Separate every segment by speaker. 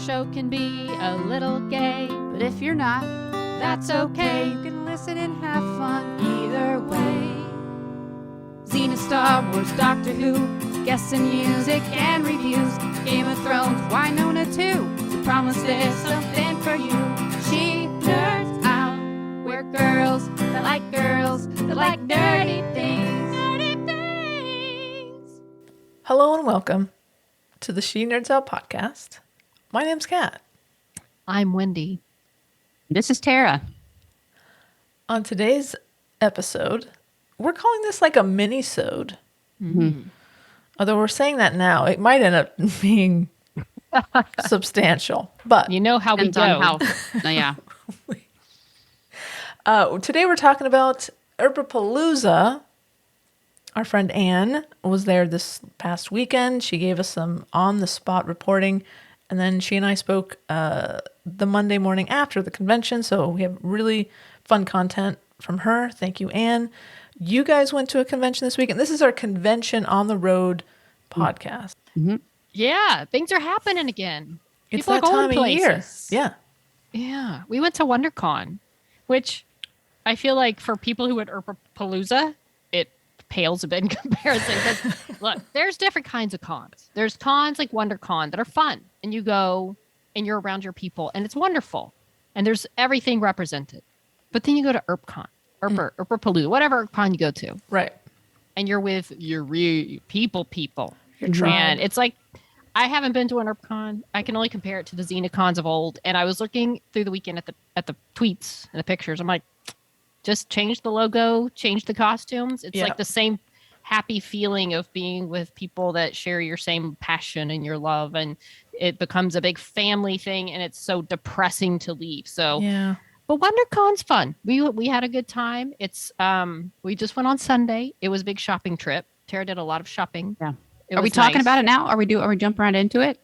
Speaker 1: show can be a little gay,
Speaker 2: but if you're not,
Speaker 1: that's okay.
Speaker 2: You can listen and have fun either way.
Speaker 1: Xena, Star Wars, Doctor Who,
Speaker 2: guests and music and reviews, Game of Thrones, WyNaught too. So promise there's something for you. She nerds out. We're girls that like nerdy things. Nerdy things.
Speaker 3: Hello and welcome to the She Nerds Out podcast. My name's Kat.
Speaker 1: I'm Wendy.
Speaker 2: This is Tara.
Speaker 3: On today's episode, we're calling this like a mini-sode.
Speaker 1: Mm-hmm.
Speaker 3: Although we're saying that now, it might end up being substantial. But
Speaker 1: you know how we go.
Speaker 2: Yeah.
Speaker 3: Today we're talking about Earp-a-Palooza. Our friend Anne was there this past weekend. She gave us some on-the-spot reporting, and then she and I spoke the Monday morning after the convention, so we have really fun content from her. Thank you, Anne. You guys went to a convention this weekend. This is our convention on the road podcast.
Speaker 2: Mm-hmm.
Speaker 1: Yeah, things are happening again.
Speaker 3: It's
Speaker 1: People
Speaker 3: that
Speaker 1: are going
Speaker 3: time of year.
Speaker 1: places.
Speaker 3: Yeah.
Speaker 1: Yeah, we went to WonderCon, which I feel like for people who went Earp-a-Palooza, it pales a bit in comparison. Because look, there's different kinds of cons. There's cons like WonderCon that are fun, and you go and you're around your people, and it's wonderful, and there's everything represented. But then you go to Earp-con, Earp-a-Palooza, whatever Earp-con you go to,
Speaker 3: Right.
Speaker 1: and you're with your real people.
Speaker 3: Your tribe.
Speaker 1: And it's like, I haven't been to an Earp-con. I can only compare it to the Xenacons of old. And I was looking through the weekend at the tweets and the pictures. I'm like, just change the logo, change the costumes. It's like the same happy feeling of being with people that share your same passion and your love. And it becomes a big family thing. And it's so depressing to leave. So,
Speaker 3: Yeah.
Speaker 1: but WonderCon's fun. We had a good time. It's we just went on Sunday. It was a big shopping trip. Tara did a lot of shopping.
Speaker 2: Yeah.
Speaker 1: It
Speaker 2: Are we
Speaker 1: was
Speaker 2: talking
Speaker 1: nice.
Speaker 2: about it now? Are we jumping right into it?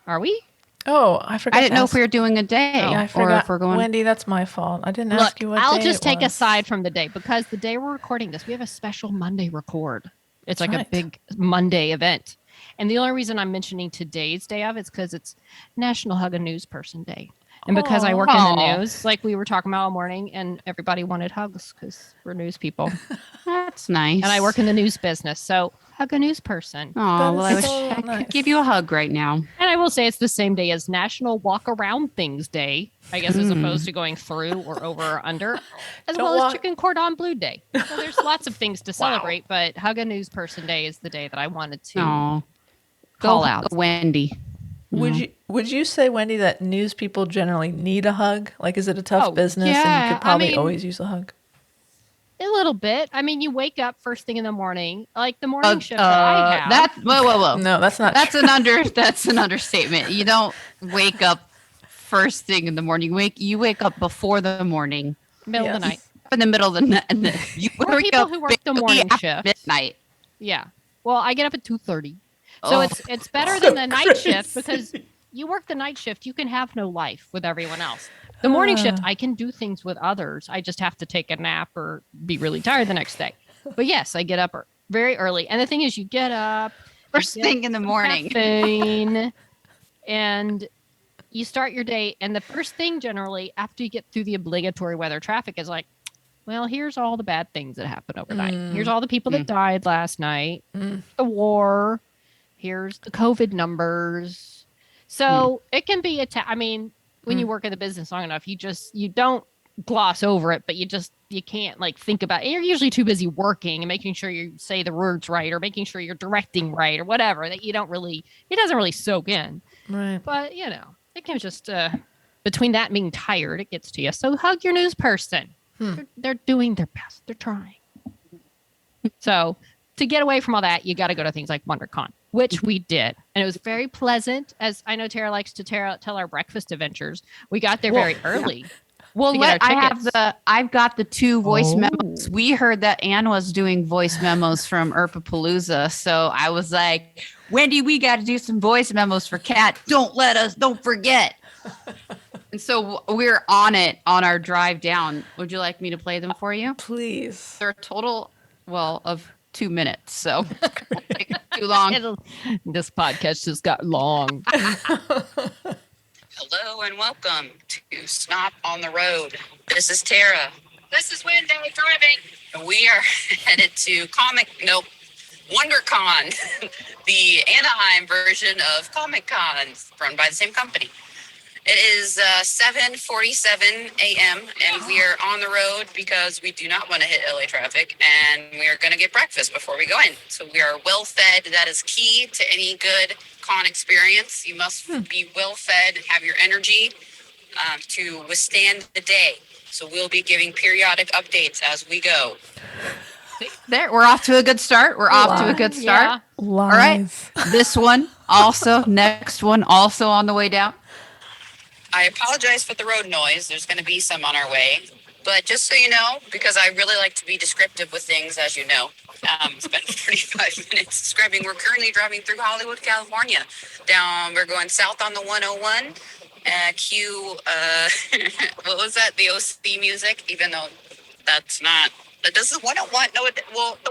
Speaker 1: Are we?
Speaker 3: Oh, I forgot.
Speaker 2: I didn't know if we were doing a day
Speaker 3: Yeah, I
Speaker 2: or
Speaker 3: forgot.
Speaker 2: if we're going.
Speaker 3: Wendy, that's my fault. I didn't
Speaker 1: Look,
Speaker 3: ask you what
Speaker 1: I'll
Speaker 3: day
Speaker 1: just
Speaker 3: it
Speaker 1: take
Speaker 3: was.
Speaker 1: aside from the day because the day we're recording this, we have a special Monday record. It's like
Speaker 3: Right.
Speaker 1: a big Monday event. And the only reason I'm mentioning today's day of it's because it's National Hug a News Person Day. And because I work in the
Speaker 2: Aw.
Speaker 1: news, like we were talking about all morning, and everybody wanted hugs because we're news people.
Speaker 2: That's nice.
Speaker 1: And I work in the news business. So hug a news person.
Speaker 2: Oh, well, I
Speaker 3: That
Speaker 2: wish
Speaker 3: is so
Speaker 2: I could
Speaker 3: nice.
Speaker 2: give you a hug right now.
Speaker 1: And I will say it's the same day as National Walk Around Things Day, I guess, as opposed to going through or over or under, as
Speaker 3: Don't
Speaker 1: well
Speaker 3: walk-
Speaker 1: as Chicken Cordon Bleu Day. So there's lots of things to celebrate, but Hug a News Person Day is the day that I wanted to
Speaker 2: Oh,
Speaker 1: call
Speaker 2: go
Speaker 1: out.
Speaker 2: Wendy.
Speaker 3: Would you say, Wendy, that news people generally need a hug? Like, is it a tough
Speaker 1: Oh,
Speaker 3: business and
Speaker 1: yeah.
Speaker 3: you could probably
Speaker 1: I mean-
Speaker 3: always use a hug?
Speaker 1: A little bit. I mean, you wake up first thing in the morning, like the morning shift that I have.
Speaker 2: That whoa.
Speaker 3: No, that's not
Speaker 2: That's
Speaker 3: true.
Speaker 2: That's an understatement. You don't wake up first thing in the morning. You wake up before the morning,
Speaker 1: middle of the
Speaker 3: Yes.
Speaker 1: night.
Speaker 2: in the middle of the night. And then you
Speaker 1: Or
Speaker 2: wake
Speaker 1: people
Speaker 2: up
Speaker 1: who work the morning
Speaker 2: after
Speaker 1: shift.
Speaker 2: midnight.
Speaker 1: Yeah. Well, I get up at 2:30. So
Speaker 2: Oh.
Speaker 1: it's better than the night shift because you work the night shift, you can have no life with everyone else. The morning shift, I can do things with others. I just have to take a nap or be really tired the next day. But yes, I get up very early. And the thing is, you get up
Speaker 2: First
Speaker 1: you get
Speaker 2: thing in the
Speaker 1: some
Speaker 2: morning.
Speaker 1: caffeine, and you start your day. And the first thing generally, after you get through the obligatory weather traffic, is like, well, here's all the bad things that happened overnight. Here's all the people that died last night. The war. Here's the COVID numbers. So it can be I mean, when you work in the business long enough, you don't gloss over it, but you can't like think about it. You're usually too busy working and making sure you say the words right or making sure you're directing right or whatever that it doesn't really soak in.
Speaker 3: Right.
Speaker 1: But it can just, between that and being tired, it gets to you. So hug your news person. They're doing their best. They're trying. So to get away from all that, you got to go to things like WonderCon, which we did. And it was very pleasant. As I know Tara likes to tell our breakfast adventures. We got there very early.
Speaker 2: Well,
Speaker 1: to get our tickets.
Speaker 2: I've got the two voice
Speaker 1: Oh.
Speaker 2: memos. We heard that Anne was doing voice memos from Earp-a-Palooza. So I was like, Wendy, we got to do some voice memos for Kat. Don't forget. And so we're on it on our drive down. Would you like me to play them for you?
Speaker 3: Please.
Speaker 2: They're a total, of 2 minutes. So it won't take too long.
Speaker 1: This podcast just got long.
Speaker 2: Hello and welcome to Snot on the Road. This is Tara. This is Wendy driving. And we are headed to WonderCon, the Anaheim version of Comic Con, run by the same company. It is 7:47 a.m. and we are on the road because we do not want to hit LA traffic, and we are going to get breakfast before we go in. So we are well fed. That is key to any good con experience. You must be well fed and have your energy to withstand the day. So we'll be giving periodic updates as we go. There, we're off to a good start.
Speaker 1: Yeah.
Speaker 3: Lies.
Speaker 2: All right. This one also, next one also on the way down. I apologize for the road noise. There's going to be some on our way. But just so you know, because I really like to be descriptive with things, as you know, spent 45 minutes describing. We're currently driving through Hollywood, California. We're going south on the 101. Cue, what was that? The OC music, even though that's not. Does the 101? No, the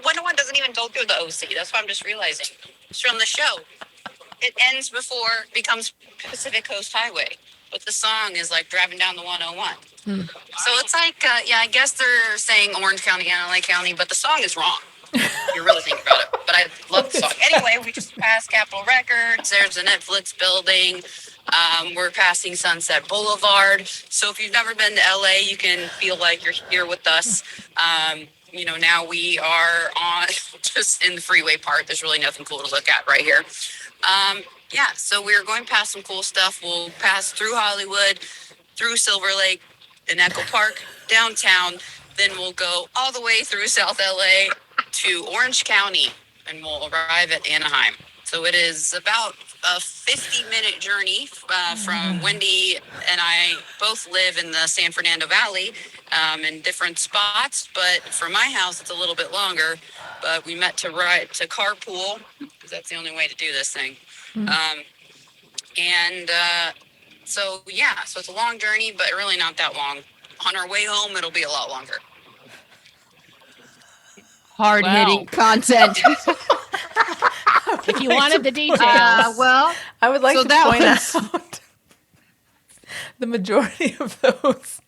Speaker 2: 101 doesn't even go through the OC. That's what I'm just realizing. It's from the show. It ends before it becomes Pacific Coast Highway. But the song is like driving down the 101. So it's like, I guess they're saying Orange County and LA County, but the song is wrong. If you really think about it. But I love the song. Anyway, we just passed Capitol Records. There's a Netflix building. We're passing Sunset Boulevard. So if you've never been to LA, you can feel like you're here with us. Now we are on just in the freeway part. There's really nothing cool to look at right here. So we're going past some cool stuff. We'll pass through Hollywood, through Silver Lake, and Echo Park, downtown. Then we'll go all the way through South LA to Orange County, and we'll arrive at Anaheim. So it is about a 50-minute journey from Wendy and I both live in the San Fernando Valley in different spots. But from my house, it's a little bit longer. But we met to carpool, because that's the only way to do this thing. So it's a long journey, but really not that long. On our way home, it'll be a lot longer. Hard-hitting content.
Speaker 1: If you wanted the details.
Speaker 3: I would like to point out the majority of those.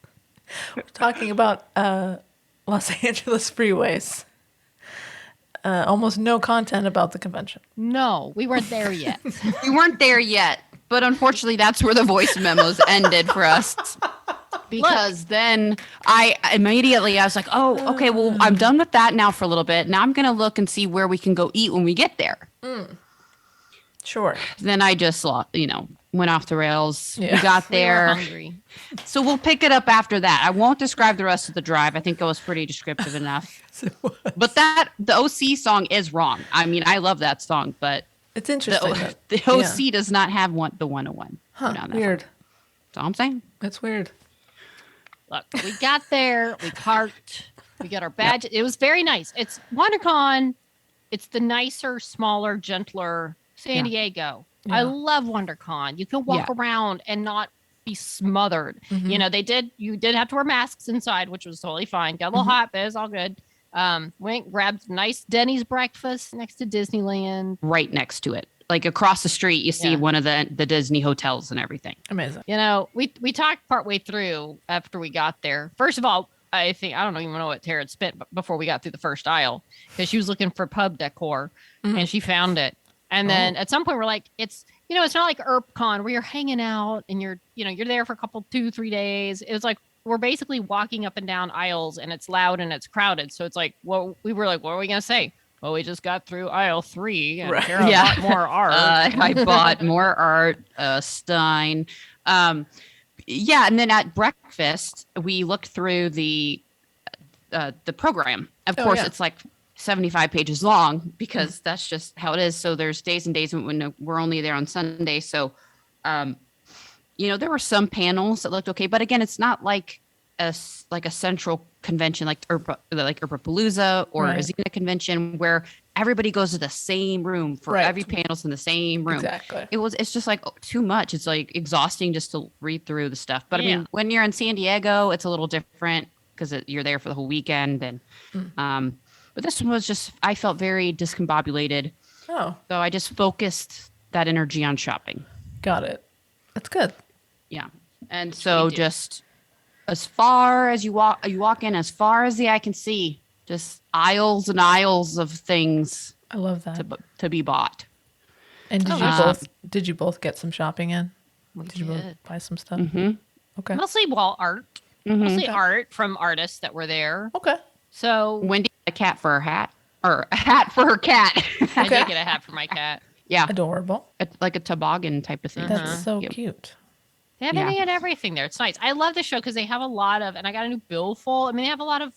Speaker 3: We're talking about Los Angeles freeways. Almost no content about the convention.
Speaker 1: No, we weren't there yet.
Speaker 2: We weren't there yet, but unfortunately, that's where the voice memos ended for us. Because then I was like, oh, okay, well, I'm done with that now for a little bit. Now I'm going to look and see where we can go eat when we get there.
Speaker 3: Sure.
Speaker 2: Then I just, went off the rails.
Speaker 3: Yeah.
Speaker 2: We got there.
Speaker 1: We were hungry.
Speaker 2: So we'll pick it up after that. I won't describe the rest of the drive. I think I was pretty descriptive enough. But the OC song is wrong. I mean, I love that song, but
Speaker 3: it's interesting.
Speaker 2: the OC does not have the 101.
Speaker 3: Huh, weird.
Speaker 2: That's all I'm saying.
Speaker 3: That's weird.
Speaker 1: Look, we got there. We parked. We got our badge. Yep. It was very nice. It's WonderCon. It's the nicer, smaller, gentler San Diego. Yeah. I love WonderCon. You can walk around and not be smothered. Mm-hmm. You did have to wear masks inside, which was totally fine. Got a little hot, but it was all good. Went, grabbed nice Denny's breakfast next to Disneyland. Right next to it. Like across the street, you see one of the Disney hotels and everything.
Speaker 3: Amazing.
Speaker 1: We talked partway through after we got there. First of all, I don't even know what Tara had spent before we got through the first aisle, because she was looking for pub decor and she found it. And then at some point we're like, it's not like Earp-Con where you're hanging out and you're there for a couple, 2-3 days. It was like, we're basically walking up and down aisles and it's loud and it's crowded. So it's like, we were like, what are we going to say? Well, we just got through aisle 3 and Tara bought more art.
Speaker 2: I bought more art, Stein. And then at breakfast, we looked through the program. Of course, it's like 75 pages long because that's just how it is. So there's days and days when we're only there on Sunday. So, there were some panels that looked okay. But again, it's not like a central convention like Earp-a-Palooza or a Xena convention where everybody goes to the same room for every panel's in the same room.
Speaker 3: Exactly.
Speaker 2: It's just like too much. It's like exhausting just to read through the stuff. But I mean, when you're in San Diego, it's a little different because you're there for the whole weekend. And but this one was just, I felt very discombobulated. Oh. So I just focused that energy on shopping.
Speaker 3: Got it. That's good.
Speaker 2: Yeah. And so
Speaker 1: we did.
Speaker 2: just as far as you walk in as far as the eye can see, just aisles and aisles of things
Speaker 3: I love that.
Speaker 2: to be bought.
Speaker 3: And did you both get some shopping in? Did you both buy some stuff?
Speaker 2: Mm-hmm.
Speaker 3: Okay.
Speaker 1: Mostly wall art.
Speaker 2: Mm-hmm.
Speaker 1: Mostly art from artists that were there.
Speaker 3: Okay.
Speaker 1: So
Speaker 2: Wendy got a cat for her hat, or a hat for her cat.
Speaker 1: I did get a hat for my cat.
Speaker 2: Yeah.
Speaker 3: Adorable.
Speaker 2: Like a toboggan type of thing.
Speaker 3: That's so cute.
Speaker 1: They have any and everything there. It's nice. I love the show because they have a lot of, and I got a new billfold. I mean, they have a lot of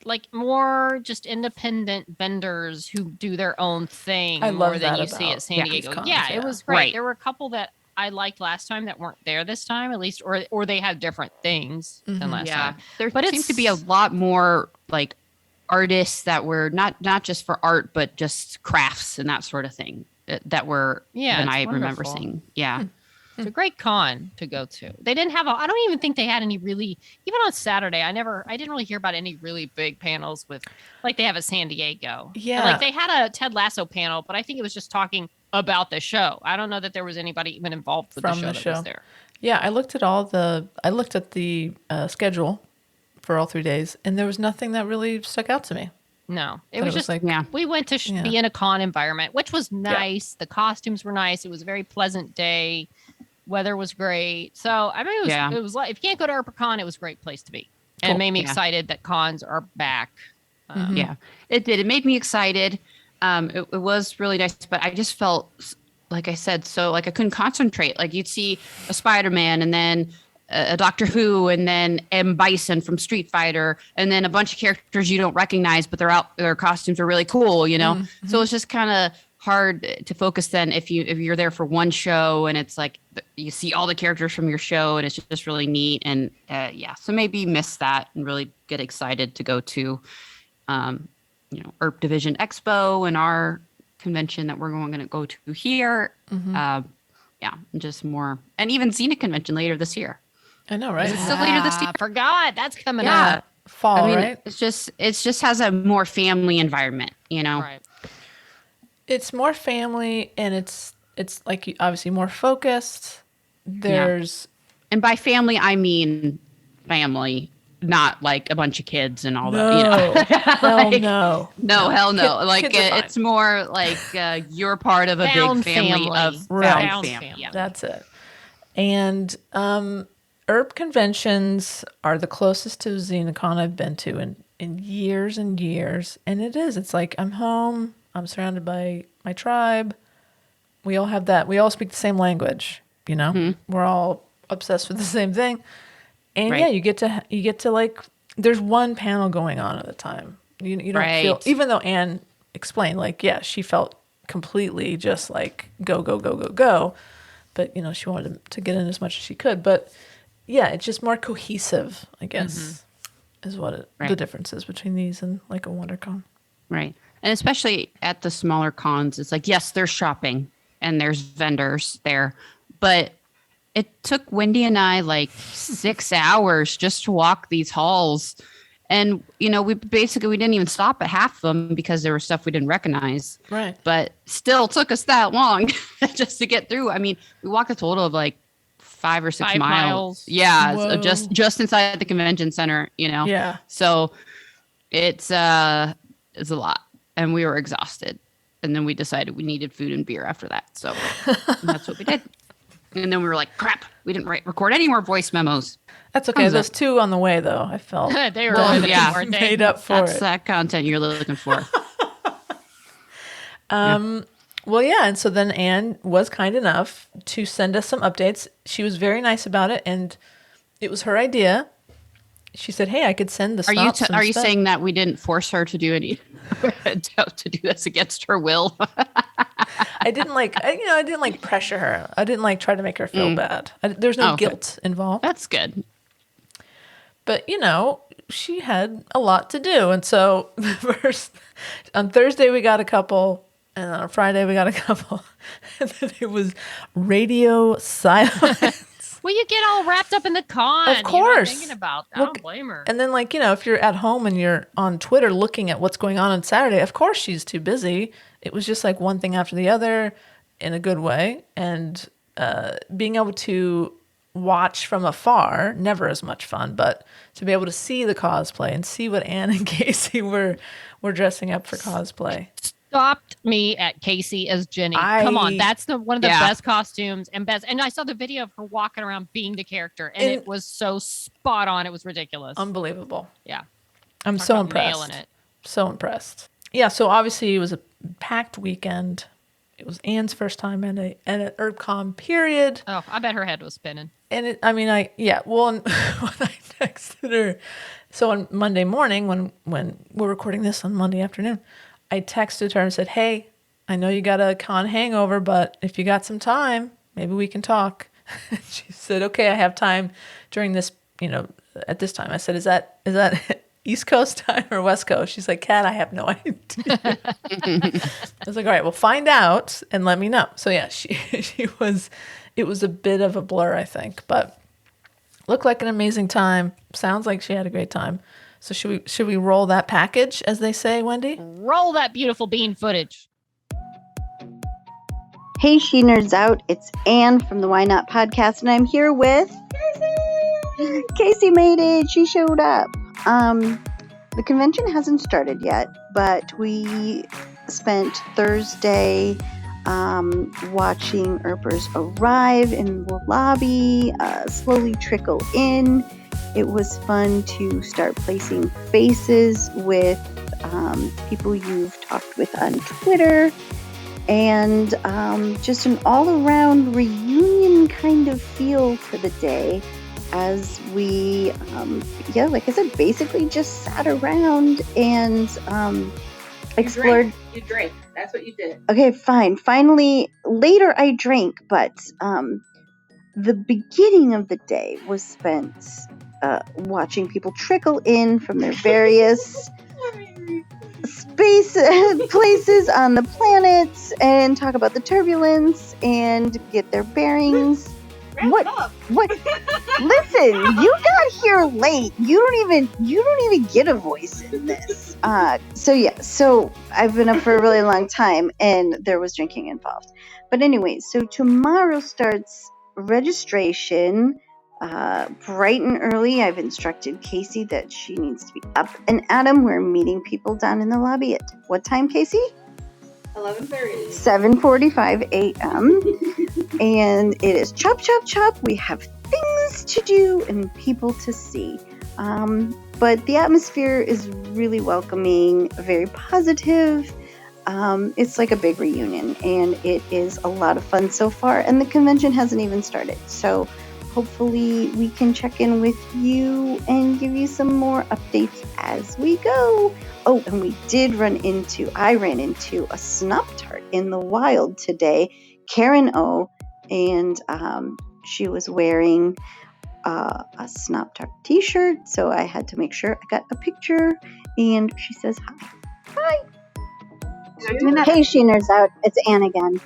Speaker 1: like more just independent vendors who do their own thing
Speaker 3: I love
Speaker 1: more than
Speaker 3: that
Speaker 1: you see
Speaker 3: about
Speaker 1: at San
Speaker 3: these
Speaker 1: Diego.
Speaker 3: cons,
Speaker 1: Yeah,
Speaker 3: yeah.
Speaker 1: it was great.
Speaker 2: Right.
Speaker 1: There were a couple that I liked last time that weren't there this time, at least, or they had different things than last time.
Speaker 2: There
Speaker 1: But
Speaker 2: seems to be a lot more like artists that were not just for art, but just crafts and that sort of thing that were than
Speaker 1: it's
Speaker 2: I remember
Speaker 1: wonderful.
Speaker 2: seeing. Yeah.
Speaker 1: It's a great con to go to. They didn't have I don't even think they had any really, even on Saturday, I didn't really hear about any really big panels with, like they have at San Diego.
Speaker 3: Yeah.
Speaker 1: And like they had a Ted Lasso panel, but I think it was just talking about the show. I don't know that there was anybody even involved with
Speaker 3: From
Speaker 1: the
Speaker 3: the
Speaker 1: show that
Speaker 3: show.
Speaker 1: was there.
Speaker 3: Yeah, I looked at the schedule for all 3 days, and there was nothing that really stuck out to me.
Speaker 1: No, it
Speaker 3: But
Speaker 1: was just
Speaker 3: like,
Speaker 1: we went to
Speaker 3: Yeah.
Speaker 1: be in a con environment, which was nice. The costumes were nice. It was a very pleasant day. Weather was great. So I mean, it was like if you can't go to Earp-a-Con, it was a great place to be, and it made me excited that cons are back.
Speaker 2: Yeah, it did. It made me excited. It was really nice, but I just felt, like I said, so like I couldn't concentrate. Like you'd see a Spider-Man and then a Doctor Who and then M. Bison from Street Fighter and then a bunch of characters you don't recognize, but their costumes are really cool, you know? So it's just kind of hard to focus then if you're there for one show and it's like you see all the characters from your show and it's just really neat. And so maybe miss that and really get excited to go to Earp Division Expo and our convention that we're going to go to here. And just more, and even Xena convention later this year.
Speaker 3: I know, right?
Speaker 2: Is it still later this year?
Speaker 1: I forgot that's coming
Speaker 2: Yeah.
Speaker 1: up.
Speaker 3: Fall,
Speaker 2: I mean,
Speaker 3: right?
Speaker 2: it just has a more family environment, you know?
Speaker 1: Right.
Speaker 3: It's more family, and it's like obviously more focused. There's
Speaker 2: And by family, I mean family, not like a bunch of kids and all
Speaker 3: no,
Speaker 2: that.
Speaker 3: hell
Speaker 2: Like,
Speaker 3: no.
Speaker 2: No, hell no.
Speaker 3: Kid-
Speaker 2: Like
Speaker 3: kids are fine.
Speaker 2: it's more like you're part of a
Speaker 1: Found
Speaker 2: big family of
Speaker 3: Right.
Speaker 2: found
Speaker 1: Found
Speaker 2: family.
Speaker 1: family.
Speaker 3: That's it. And Earp conventions are the closest to XenaCon I've been to in years and years. And it's like I'm home. I'm surrounded by my tribe. We all have that. We all speak the same language, you know? We're all obsessed with the same thing. And
Speaker 2: Right.
Speaker 3: yeah, you get to like there's one panel going on at a time. You don't feel,
Speaker 2: Right.
Speaker 3: even though Anne explained like, yeah, she felt completely just like go, go, go, go, go. But, she wanted to get in as much as she could. But yeah, it's just more cohesive, I guess, is what the difference is between these and like a WonderCon.
Speaker 2: Right. And especially at the smaller cons, it's like, yes, there's shopping and there's vendors there, but it took Wendy and I like 6 hours just to walk these halls. And, we didn't even stop at half of them because there was stuff we didn't recognize.
Speaker 3: Right.
Speaker 2: But still took us that long just to get through. I mean, we walked a total of like 5 or 6
Speaker 1: 5
Speaker 2: miles.
Speaker 1: miles.
Speaker 2: Yeah.
Speaker 3: Whoa.
Speaker 2: Just inside the convention center,
Speaker 3: Yeah.
Speaker 2: So it's a lot. And we were exhausted. And then we decided we needed food and beer after that. So that's what we did. And then we were like, crap, we didn't record any more voice memos.
Speaker 3: That's okay.
Speaker 2: Thumbs
Speaker 3: Those
Speaker 2: up.
Speaker 3: 2 on the way, though, I felt
Speaker 1: They were
Speaker 2: Well,
Speaker 1: riveting,
Speaker 2: yeah.
Speaker 1: weren't they?
Speaker 3: made up for
Speaker 2: That's
Speaker 3: it.
Speaker 2: that content you're looking for.
Speaker 3: Well, yeah. And so then Anne was kind enough to send us some updates. She was very nice about it. And it was her idea. She said, hey, I could send the
Speaker 2: Are you saying that we didn't force her to do any to do this against her will?
Speaker 3: I didn't I didn't like pressure her. I didn't like try to make her feel bad. There's no
Speaker 2: Okay.
Speaker 3: guilt involved.
Speaker 2: That's good.
Speaker 3: But, she had a lot to do. And so on Thursday, we got a couple. And on Friday, we got a couple. And then it was radio silence.
Speaker 1: Well, you get all wrapped up in the con.
Speaker 3: Of course.
Speaker 1: Thinking about that. I
Speaker 3: Look,
Speaker 1: don't blame her.
Speaker 3: And then, if you're at home and you're on Twitter looking at what's going on Saturday, of course she's too busy. It was just like one thing after the other in a good way. And being able to watch from afar, never as much fun, but to be able to see the cosplay and see what Anne and Casey were dressing up for cosplay.
Speaker 1: Stopped me at Casey as Jenny. Come on, that's one of the best costumes and best. And I saw the video of her walking around being the character, and it was so spot on. It was ridiculous,
Speaker 3: unbelievable.
Speaker 1: Yeah,
Speaker 3: I'm so impressed.
Speaker 1: Nailing it.
Speaker 3: So impressed. Yeah. So obviously it was a packed weekend. It was Anne's first time at an Earp-Con period.
Speaker 1: Oh, I bet her head was spinning.
Speaker 3: And well, when I texted her, so on Monday morning, when we're recording this on Monday afternoon, I texted her and said, hey, I know you got a con hangover, but if you got some time, maybe we can talk. She said, okay, I have time during this, at this time. I said, is that East Coast time or West Coast? She's like, Kat, I have no idea. I was like, all right, well, find out and let me know. So yeah, it was a bit of a blur, I think, but looked like an amazing time. Sounds like she had a great time. So should we roll that package, as they say, Wendy?
Speaker 1: Roll that beautiful bean footage.
Speaker 4: Hey, She Nerds Out. It's Anne from the WyNaught podcast, and I'm here with Casey. Casey made it. She showed up. The convention hasn't started yet, but we spent Thursday watching Earpers arrive in the lobby, slowly trickle in. It was fun to start placing faces with people you've talked with on Twitter, and just an all-around reunion kind of feel to the day as we, like I said, basically just sat around and explored.
Speaker 5: You drank. That's what you did.
Speaker 4: Okay, fine. Finally, later I drank, but the beginning of the day was spent watching people trickle in from their various space places on the planet and talk about the turbulence and get their bearings. What? Listen, you got here late. You don't even get a voice in this. So I've been up for a really long time, and there was drinking involved. But anyway, so tomorrow starts registration. Bright and early. I've instructed Casey that she needs to be up and at 'em. We're meeting people down in the lobby at what time, Casey?
Speaker 5: 11:30.
Speaker 4: 7:45 a.m. And it is chop, chop, chop. We have things to do and people to see. But the atmosphere is really welcoming, very positive. It's like a big reunion, and it is a lot of fun so far. And the convention hasn't even started. So hopefully we can check in with you and give you some more updates as we go. Oh, and I ran into a Snop Tart in the wild today, Karen O, and she was wearing a Snop Tart t-shirt, so I had to make sure I got a picture, and she says hi. Hi! Hey, She Nerds Out, it's Anne again.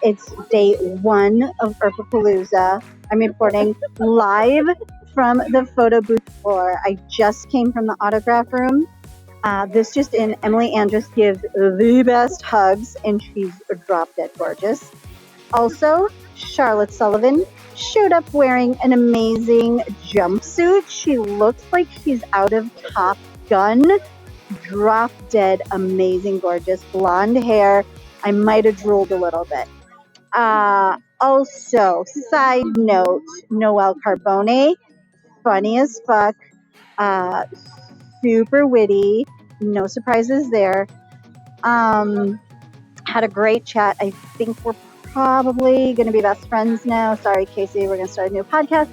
Speaker 4: It's day 1 of Earp-a-Palooza. I'm reporting live from the photo booth floor. I just came from the autograph room. This just in, Emily Andress gives the best hugs, and she's drop-dead gorgeous. Also, Charlotte Sullivan showed up wearing an amazing jumpsuit. She looks like she's out of Top Gun. Drop-dead, amazing, gorgeous, blonde hair. I might have drooled a little bit. Also, side note, Noelle Carbone, funny as fuck, super witty, no surprises there. Had a great chat. I think we're probably going to be best friends now. Sorry, Casey, we're going to start a new podcast.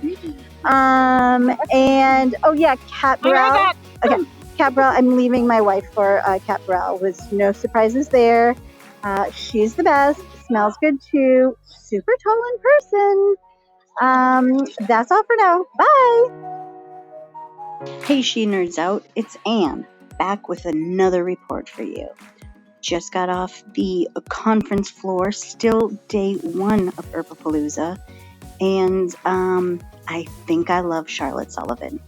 Speaker 4: And, oh yeah, Kat Burrell. Okay, Kat Burrell, I'm leaving my wife for Kat Burrell. Was no surprises there. She's the best. Smells good too. Super tall in person. That's all for now. Bye. Hey, She Nerds Out. It's Anne, back with another report for you. Just got off the conference floor, still day 1 of Earp-a-Palooza, and I think I love Charlotte Sullivan.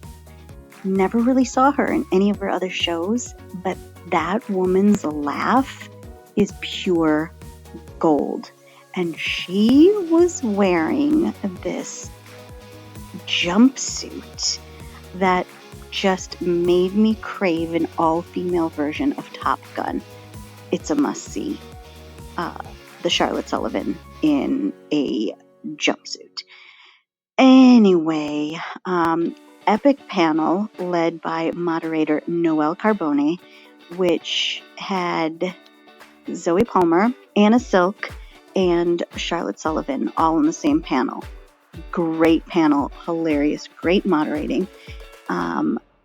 Speaker 4: Never really saw her in any of her other shows, but that woman's laugh is pure gold. And she was wearing this jumpsuit that just made me crave an all-female version of Top Gun. It's a must-see. The Charlotte Sullivan in a jumpsuit. Anyway, epic panel led by moderator Noelle Carbone, which had Zoe Palmer, Anna Silk, and Charlotte Sullivan all in the same panel. Great panel, hilarious, great moderating.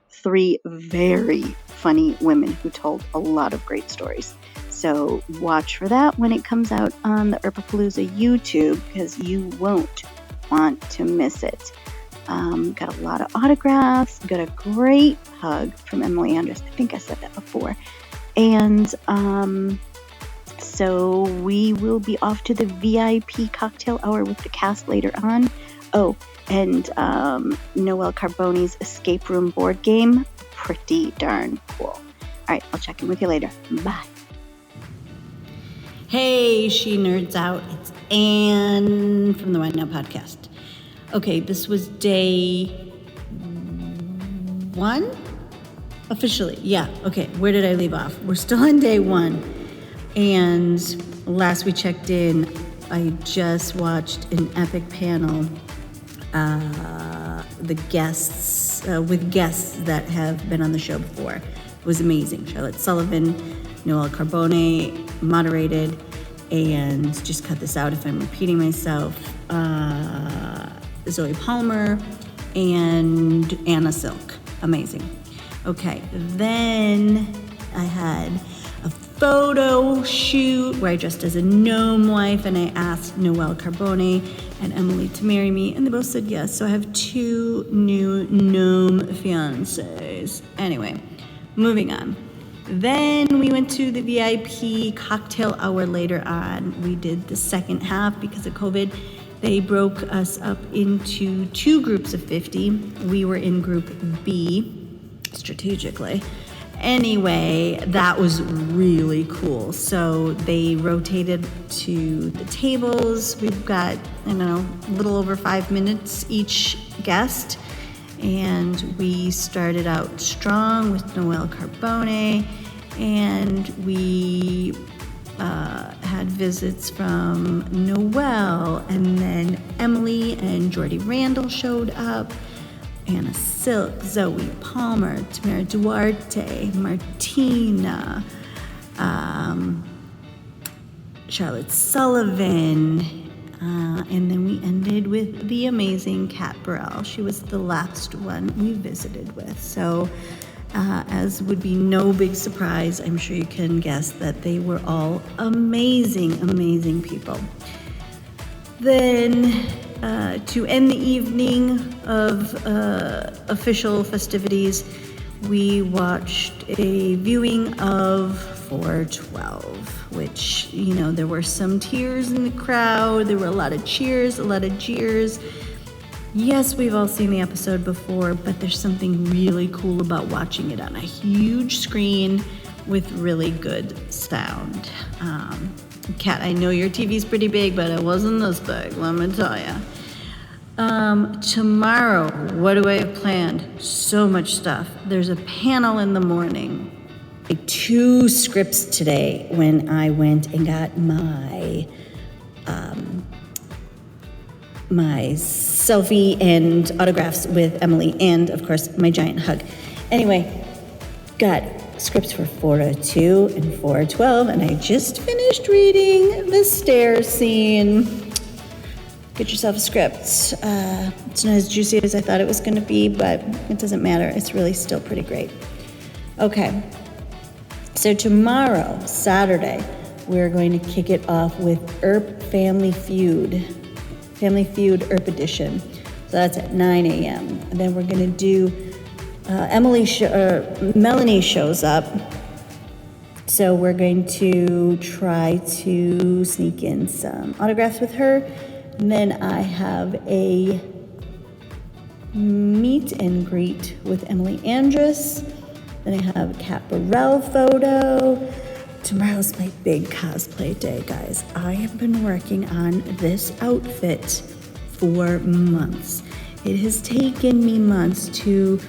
Speaker 4: 3 very funny women who told a lot of great stories. So watch for that when it comes out on the Earp-a-Palooza YouTube, because you won't want to miss it. Got a lot of autographs, got a great hug from Emily Andres. I think I said that before. And so we will be off to the VIP cocktail hour with the cast later on. Oh, and Noelle Carbone's escape room board game, pretty darn cool. All right, I'll check in with you later. Bye.
Speaker 6: Hey, She Nerds Out. It's Anne from the WyNaught podcast. Okay, this was day 1? Officially, yeah. Okay, where did I leave off? We're still on day 1. And last we checked in, I just watched an epic panel with guests that have been on the show before. It was amazing. Charlotte Sullivan, Noelle Carbone moderated, and just cut this out if I'm repeating myself, Zoe Palmer and Anna Silk. Amazing. Okay, then I had a photo shoot where I dressed as a gnome wife, and I asked Noelle Carbone and Emily to marry me, and they both said yes. So I have 2 new gnome fiancés. Anyway, moving on. Then we went to the VIP cocktail hour later on. We did the second half because of COVID. They broke us up into 2 groups of 50. We were in group B, strategically. Anyway, that was really cool. So they rotated to the tables. We've got, a little over 5 minutes each guest. And we started out strong with Noelle Carbone, and we had visits from Noelle, and then Emily and Jordy Randall showed up, Anna Silk, Zoe Palmer, Tamara Duarte, Martina, Charlotte Sullivan, and then we ended with the amazing Kat Burrell. She was the last one we visited with. So, as would be no big surprise, I'm sure you can guess that they were all amazing, amazing people. Then, to end the evening of official festivities, we watched a viewing of 412, which, there were some tears in the crowd. There were a lot of cheers, a lot of jeers. Yes, we've all seen the episode before, but there's something really cool about watching it on a huge screen with really good sound. Kat, I know your TV's pretty big, but it wasn't this big, let me tell you. Tomorrow, what do I have planned? So much stuff. There's a panel in the morning. 2 scripts today when I went and got my selfie and autographs with Emily, and of course my giant hug. Anyway, got scripts for 402 and 412, and I just finished reading the stairs scene. Get yourself a script. It's not as juicy as I thought it was going to be, but it doesn't matter. It's really still pretty great. Okay. So tomorrow, Saturday, we're going to kick it off with Earp Family Feud Earp Edition. So that's at 9 a.m. And then we're going to do, Melanie shows up. So we're going to try to sneak in some autographs with her. And then I have a meet and greet with Emily Andres. Then I have a Kat Burrell photo. Tomorrow's my big cosplay day, guys. I have been working on this outfit for months. It has taken me months to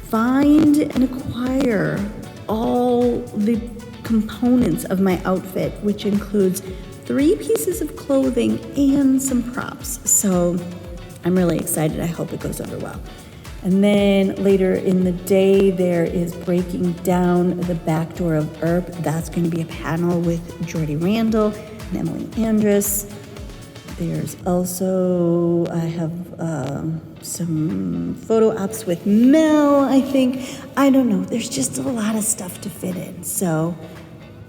Speaker 6: find and acquire all the components of my outfit, which includes 3 pieces of clothing and some props. So I'm really excited. I hope it goes over well. And then later in the day, there is breaking down the back door of Earp. That's going to be a panel with Jordy Randall and Emily Andrus. There's also, I have some photo ops with Mel, I think. I don't know. There's just a lot of stuff to fit in. So,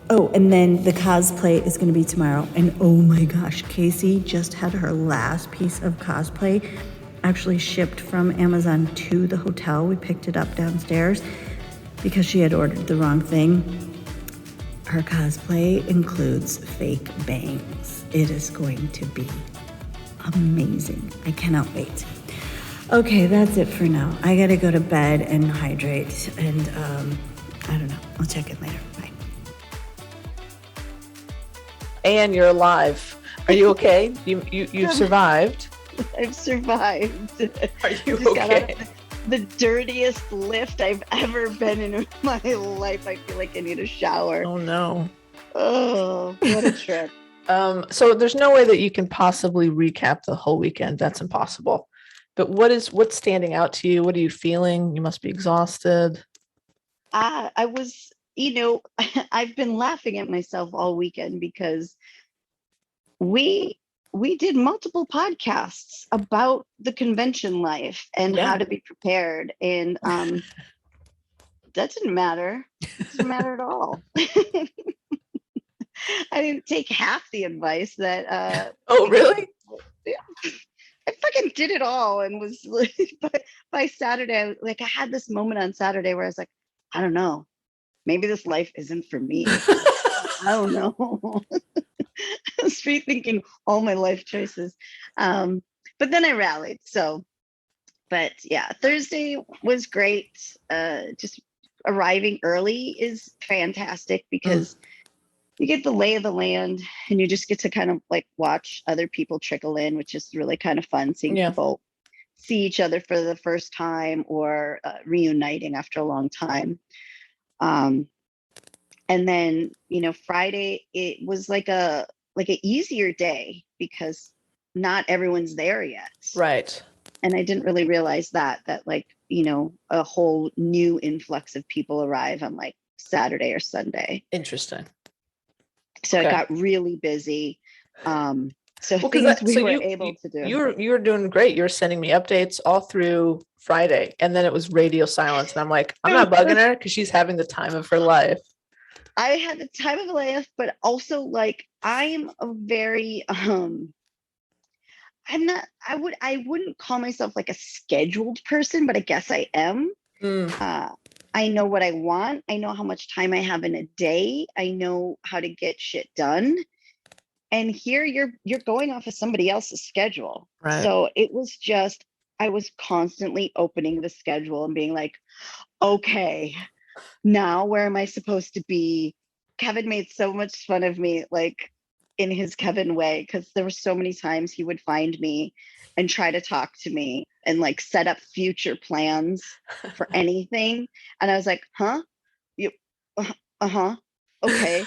Speaker 6: and then the cosplay is going to be tomorrow. And oh my gosh, Casey just had her last piece of cosplay actually shipped from Amazon to the hotel. We picked it up downstairs because she had ordered the wrong thing. Her cosplay includes fake bangs. It is going to be amazing. I cannot wait. Okay, that's it for now. I gotta go to bed and hydrate, and I don't know. I'll check in later. Bye.
Speaker 3: And you're alive. Are you okay? You've survived.
Speaker 7: I've survived.
Speaker 3: Are you
Speaker 7: Just got out
Speaker 3: okay?
Speaker 7: of the dirtiest lift I've ever been in my life. I feel like I need a shower.
Speaker 3: Oh no.
Speaker 7: Oh, what a trip.
Speaker 3: So there's no way that you can possibly recap the whole weekend. That's impossible. But what's standing out to you? What are you feeling? You must be exhausted.
Speaker 7: I was, I've been laughing at myself all weekend because we did multiple podcasts about the convention life and how to be prepared. And that didn't matter. It didn't matter at all. I didn't take half the advice that
Speaker 3: Oh, really?
Speaker 7: I fucking did it all and was like, by Saturday, I had this moment on Saturday where I was like, I don't know, maybe this life isn't for me. I don't know. I was rethinking all my life choices. But then I rallied. But yeah, Thursday was great. Just arriving early is fantastic because you get the lay of the land and you just get to kind of watch other people trickle in, which is really kind of fun, seeing people see each other for the first time or reuniting after a long time. And then, Friday, it was like an easier day because not everyone's there yet.
Speaker 3: Right.
Speaker 7: And I didn't really realize that a whole new influx of people arrive on Saturday or Sunday.
Speaker 3: Interesting.
Speaker 7: So it got really busy. We were able to do.
Speaker 3: You were doing great. You were sending me updates all through Friday, and then it was radio silence. And I'm like, I'm not bugging her because she's having the time of her life.
Speaker 7: I had the time of my life, but also I'm a very I wouldn't call myself a scheduled person, but I guess I am. I know what I want. I know how much time I have in a day. I know how to get shit done. And here you're going off of somebody else's schedule.
Speaker 3: Right.
Speaker 7: So it was just, I was constantly opening the schedule and being like, okay, now where am I supposed to be? Kevin made so much fun of me, in his Kevin way, because there were so many times he would find me and try to talk to me and set up future plans for anything. And I was like, huh? Okay.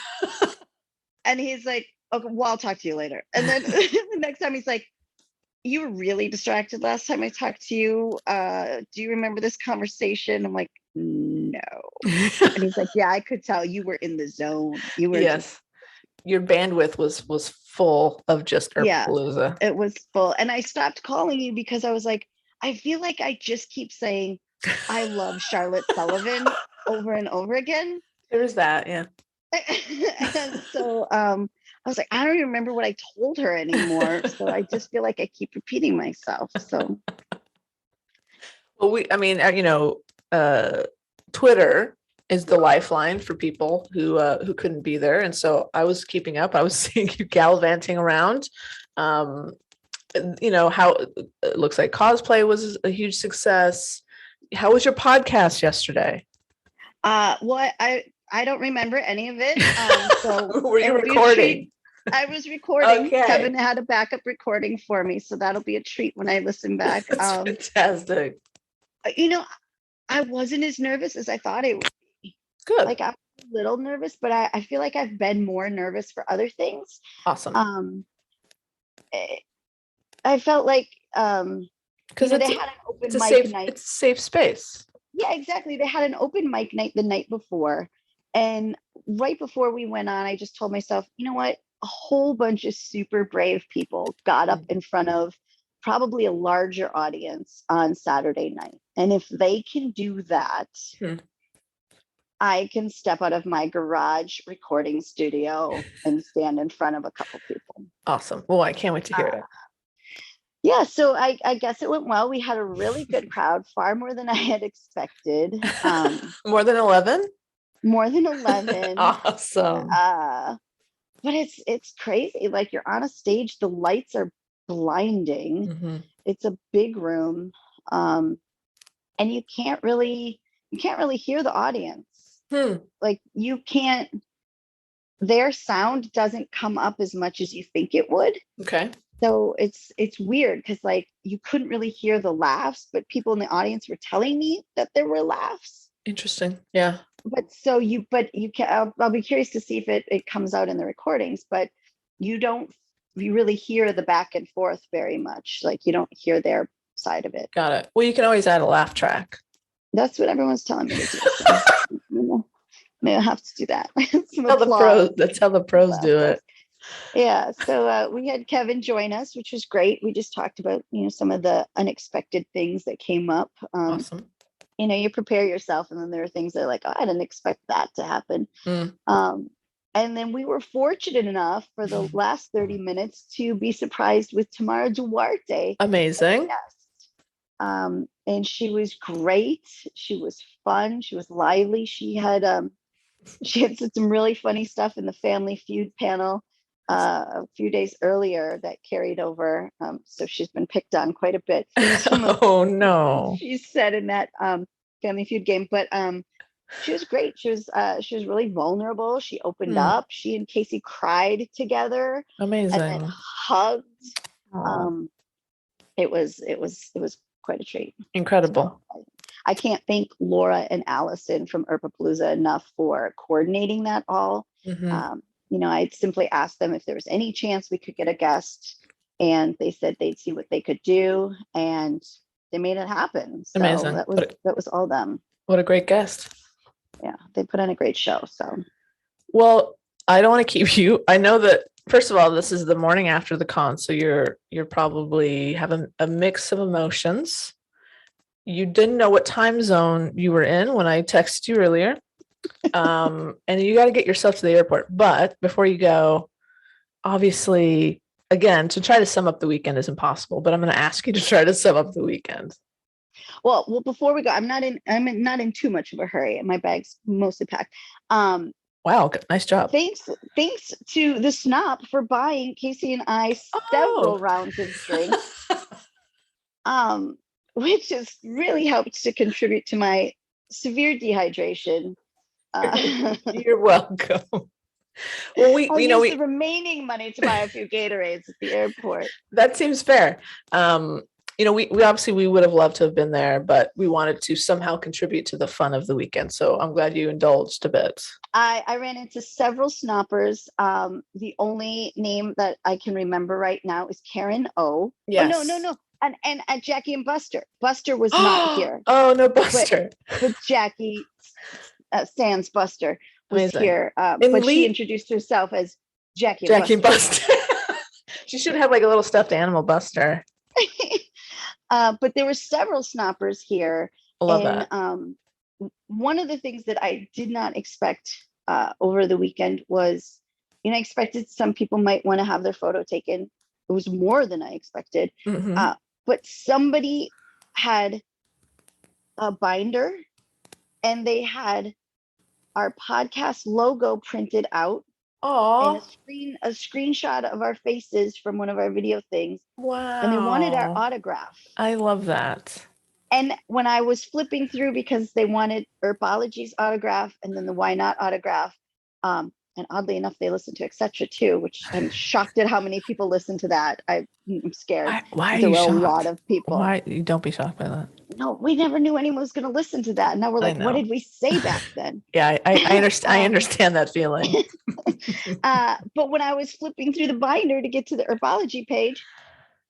Speaker 7: And he's like, okay, well, I'll talk to you later. And then the next time he's like, you were really distracted last time I talked to you. Do you remember this conversation? I'm like, no. And he's like, yeah, I could tell you were in the zone. You were
Speaker 3: your bandwidth was full of just Earp-a-Palooza.
Speaker 7: It was full. And I stopped calling you because I was like, I feel like I just keep saying, I love Charlotte Sullivan over and over again.
Speaker 3: There's that, yeah.
Speaker 7: And so I was like, I don't even remember what I told her anymore. So I just feel like I keep repeating myself. So,
Speaker 3: well, Twitter is the lifeline for people who couldn't be there, and so I was keeping up. I was seeing you gallivanting around. How it looks like cosplay was a huge success. How was your podcast yesterday?
Speaker 7: Well, I don't remember any of it. So
Speaker 3: were you recording?
Speaker 7: I was recording.
Speaker 3: Okay.
Speaker 7: Kevin had a backup recording for me, so that'll be a treat when I listen back.
Speaker 3: That's fantastic.
Speaker 7: You know, I wasn't as nervous as I thought it would be.
Speaker 3: Good.
Speaker 7: Like, I was a little nervous, but I feel like I've been more nervous for other things.
Speaker 3: Awesome.
Speaker 7: I felt like
Speaker 3: Because
Speaker 7: they had an open
Speaker 3: it's a
Speaker 7: mic
Speaker 3: safe,
Speaker 7: night.
Speaker 3: it's a safe space.
Speaker 7: Yeah, exactly. They had an open mic night the night before. And right before we went on, I just told myself, you know what? A whole bunch of super brave people got up in front of probably a larger audience on Saturday night. And if they can do that, I can step out of my garage recording studio and stand in front of a couple people.
Speaker 3: Awesome. Well, I can't wait to hear it.
Speaker 7: Yeah, so I guess it went well. We had a really good crowd, far more than I had expected.
Speaker 3: More than 11?
Speaker 7: More than 11.
Speaker 3: Awesome.
Speaker 7: But it's crazy. Like, you're on a stage, the lights are blinding.
Speaker 3: Mm-hmm.
Speaker 7: It's a big room. And you can't really hear the audience. Like, you can't, their sound doesn't come up as much as you think it would.
Speaker 3: Okay.
Speaker 7: So it's weird because, like, you couldn't really hear the laughs, but people in the audience were telling me that there were laughs.
Speaker 3: Interesting. Yeah.
Speaker 7: But you can, I'll be curious to see if it comes out in the recordings, but you really hear the back and forth very much. Like, you don't hear their side of it.
Speaker 3: Got it. Well, you can always add a laugh track.
Speaker 7: That's what everyone's telling me to do. So, maybe I'll have to do that.
Speaker 3: That's how the pros do it.
Speaker 7: Yeah. So we had Kevin join us, which was great. We just talked about, some of the unexpected things that came up.
Speaker 3: Awesome.
Speaker 7: You prepare yourself, and then there are things that are like, oh, I didn't expect that to happen. And then we were fortunate enough for the last 30 minutes to be surprised with Tamara Duarte.
Speaker 3: Amazing.
Speaker 7: Yes. And she was great. She was fun. She was lively. She had said some really funny stuff in the Family Feud panel a few days earlier that carried over. So she's been picked on quite a bit.
Speaker 3: Oh no.
Speaker 7: She said in that Family Feud game, but she was great. She was really vulnerable. She opened up. She and Casey cried together.
Speaker 3: Amazing.
Speaker 7: And then hugged. It was quite a treat.
Speaker 3: Incredible.
Speaker 7: So, I can't thank Laura and Allison from Earp-a-Palooza enough for coordinating that all. I simply asked them if there was any chance we could get a guest, and they said they'd see what they could do, and they made it happen. So
Speaker 3: amazing.
Speaker 7: That was all them.
Speaker 3: What a great guest.
Speaker 7: Yeah, they put on a great show. So,
Speaker 3: well, I don't want to keep you. I know that, first of all, this is the morning after the con, so you're probably having a mix of emotions. You didn't know what time zone you were in when I texted you earlier. And you got to get yourself to the airport. But before you go, obviously, again, to try to sum up the weekend is impossible, but I'm going to ask you to try to sum up the weekend.
Speaker 7: Well, before we go, I'm not in too much of a hurry. My bag's mostly packed.
Speaker 3: Wow, nice job.
Speaker 7: Thanks to the Snop for buying Casey and I several rounds of drinks. Which has really helped to contribute to my severe dehydration.
Speaker 3: You're welcome. Well, we
Speaker 7: the remaining money to buy a few Gatorades at the airport.
Speaker 3: That seems fair. We obviously we would have loved to have been there, but we wanted to somehow contribute to the fun of the weekend. So I'm glad you indulged a bit.
Speaker 7: I ran into several snoppers. The only name that I can remember right now is Karen O.
Speaker 3: Yes.
Speaker 7: Oh, no. And Jackie and Buster. Buster was not here.
Speaker 3: Oh, no, Buster.
Speaker 7: But Jackie, sans Buster, was
Speaker 3: amazing.
Speaker 7: Here. But she introduced herself as Jackie and
Speaker 3: Buster. She should have like a little stuffed animal Buster.
Speaker 7: But there were several snoppers here.
Speaker 3: I love that.
Speaker 7: One of the things that I did not expect over the weekend was, I expected some people might want to have their photo taken. It was more than I expected. But somebody had a binder, and they had our podcast logo printed out.
Speaker 3: Oh,
Speaker 7: and a screenshot of our faces from one of our video things.
Speaker 3: Wow.
Speaker 7: And they wanted our autograph.
Speaker 3: I love that.
Speaker 7: And when I was flipping through, because they wanted Earp-ology's autograph and then the WyNaught autograph, and oddly enough, they listen to Etc. too, which I'm shocked at how many people listen to that. I'm scared.
Speaker 3: Why are
Speaker 7: There
Speaker 3: you
Speaker 7: were a
Speaker 3: shocked?
Speaker 7: lot of people.
Speaker 3: Why? You don't be shocked by that.
Speaker 7: No, we never knew anyone was going to listen to that. And now we're
Speaker 3: I
Speaker 7: like, what
Speaker 3: know.
Speaker 7: did we say back then?
Speaker 3: Yeah, I understand. I understand that feeling.
Speaker 7: But when I was flipping through the binder to get to the herbology page,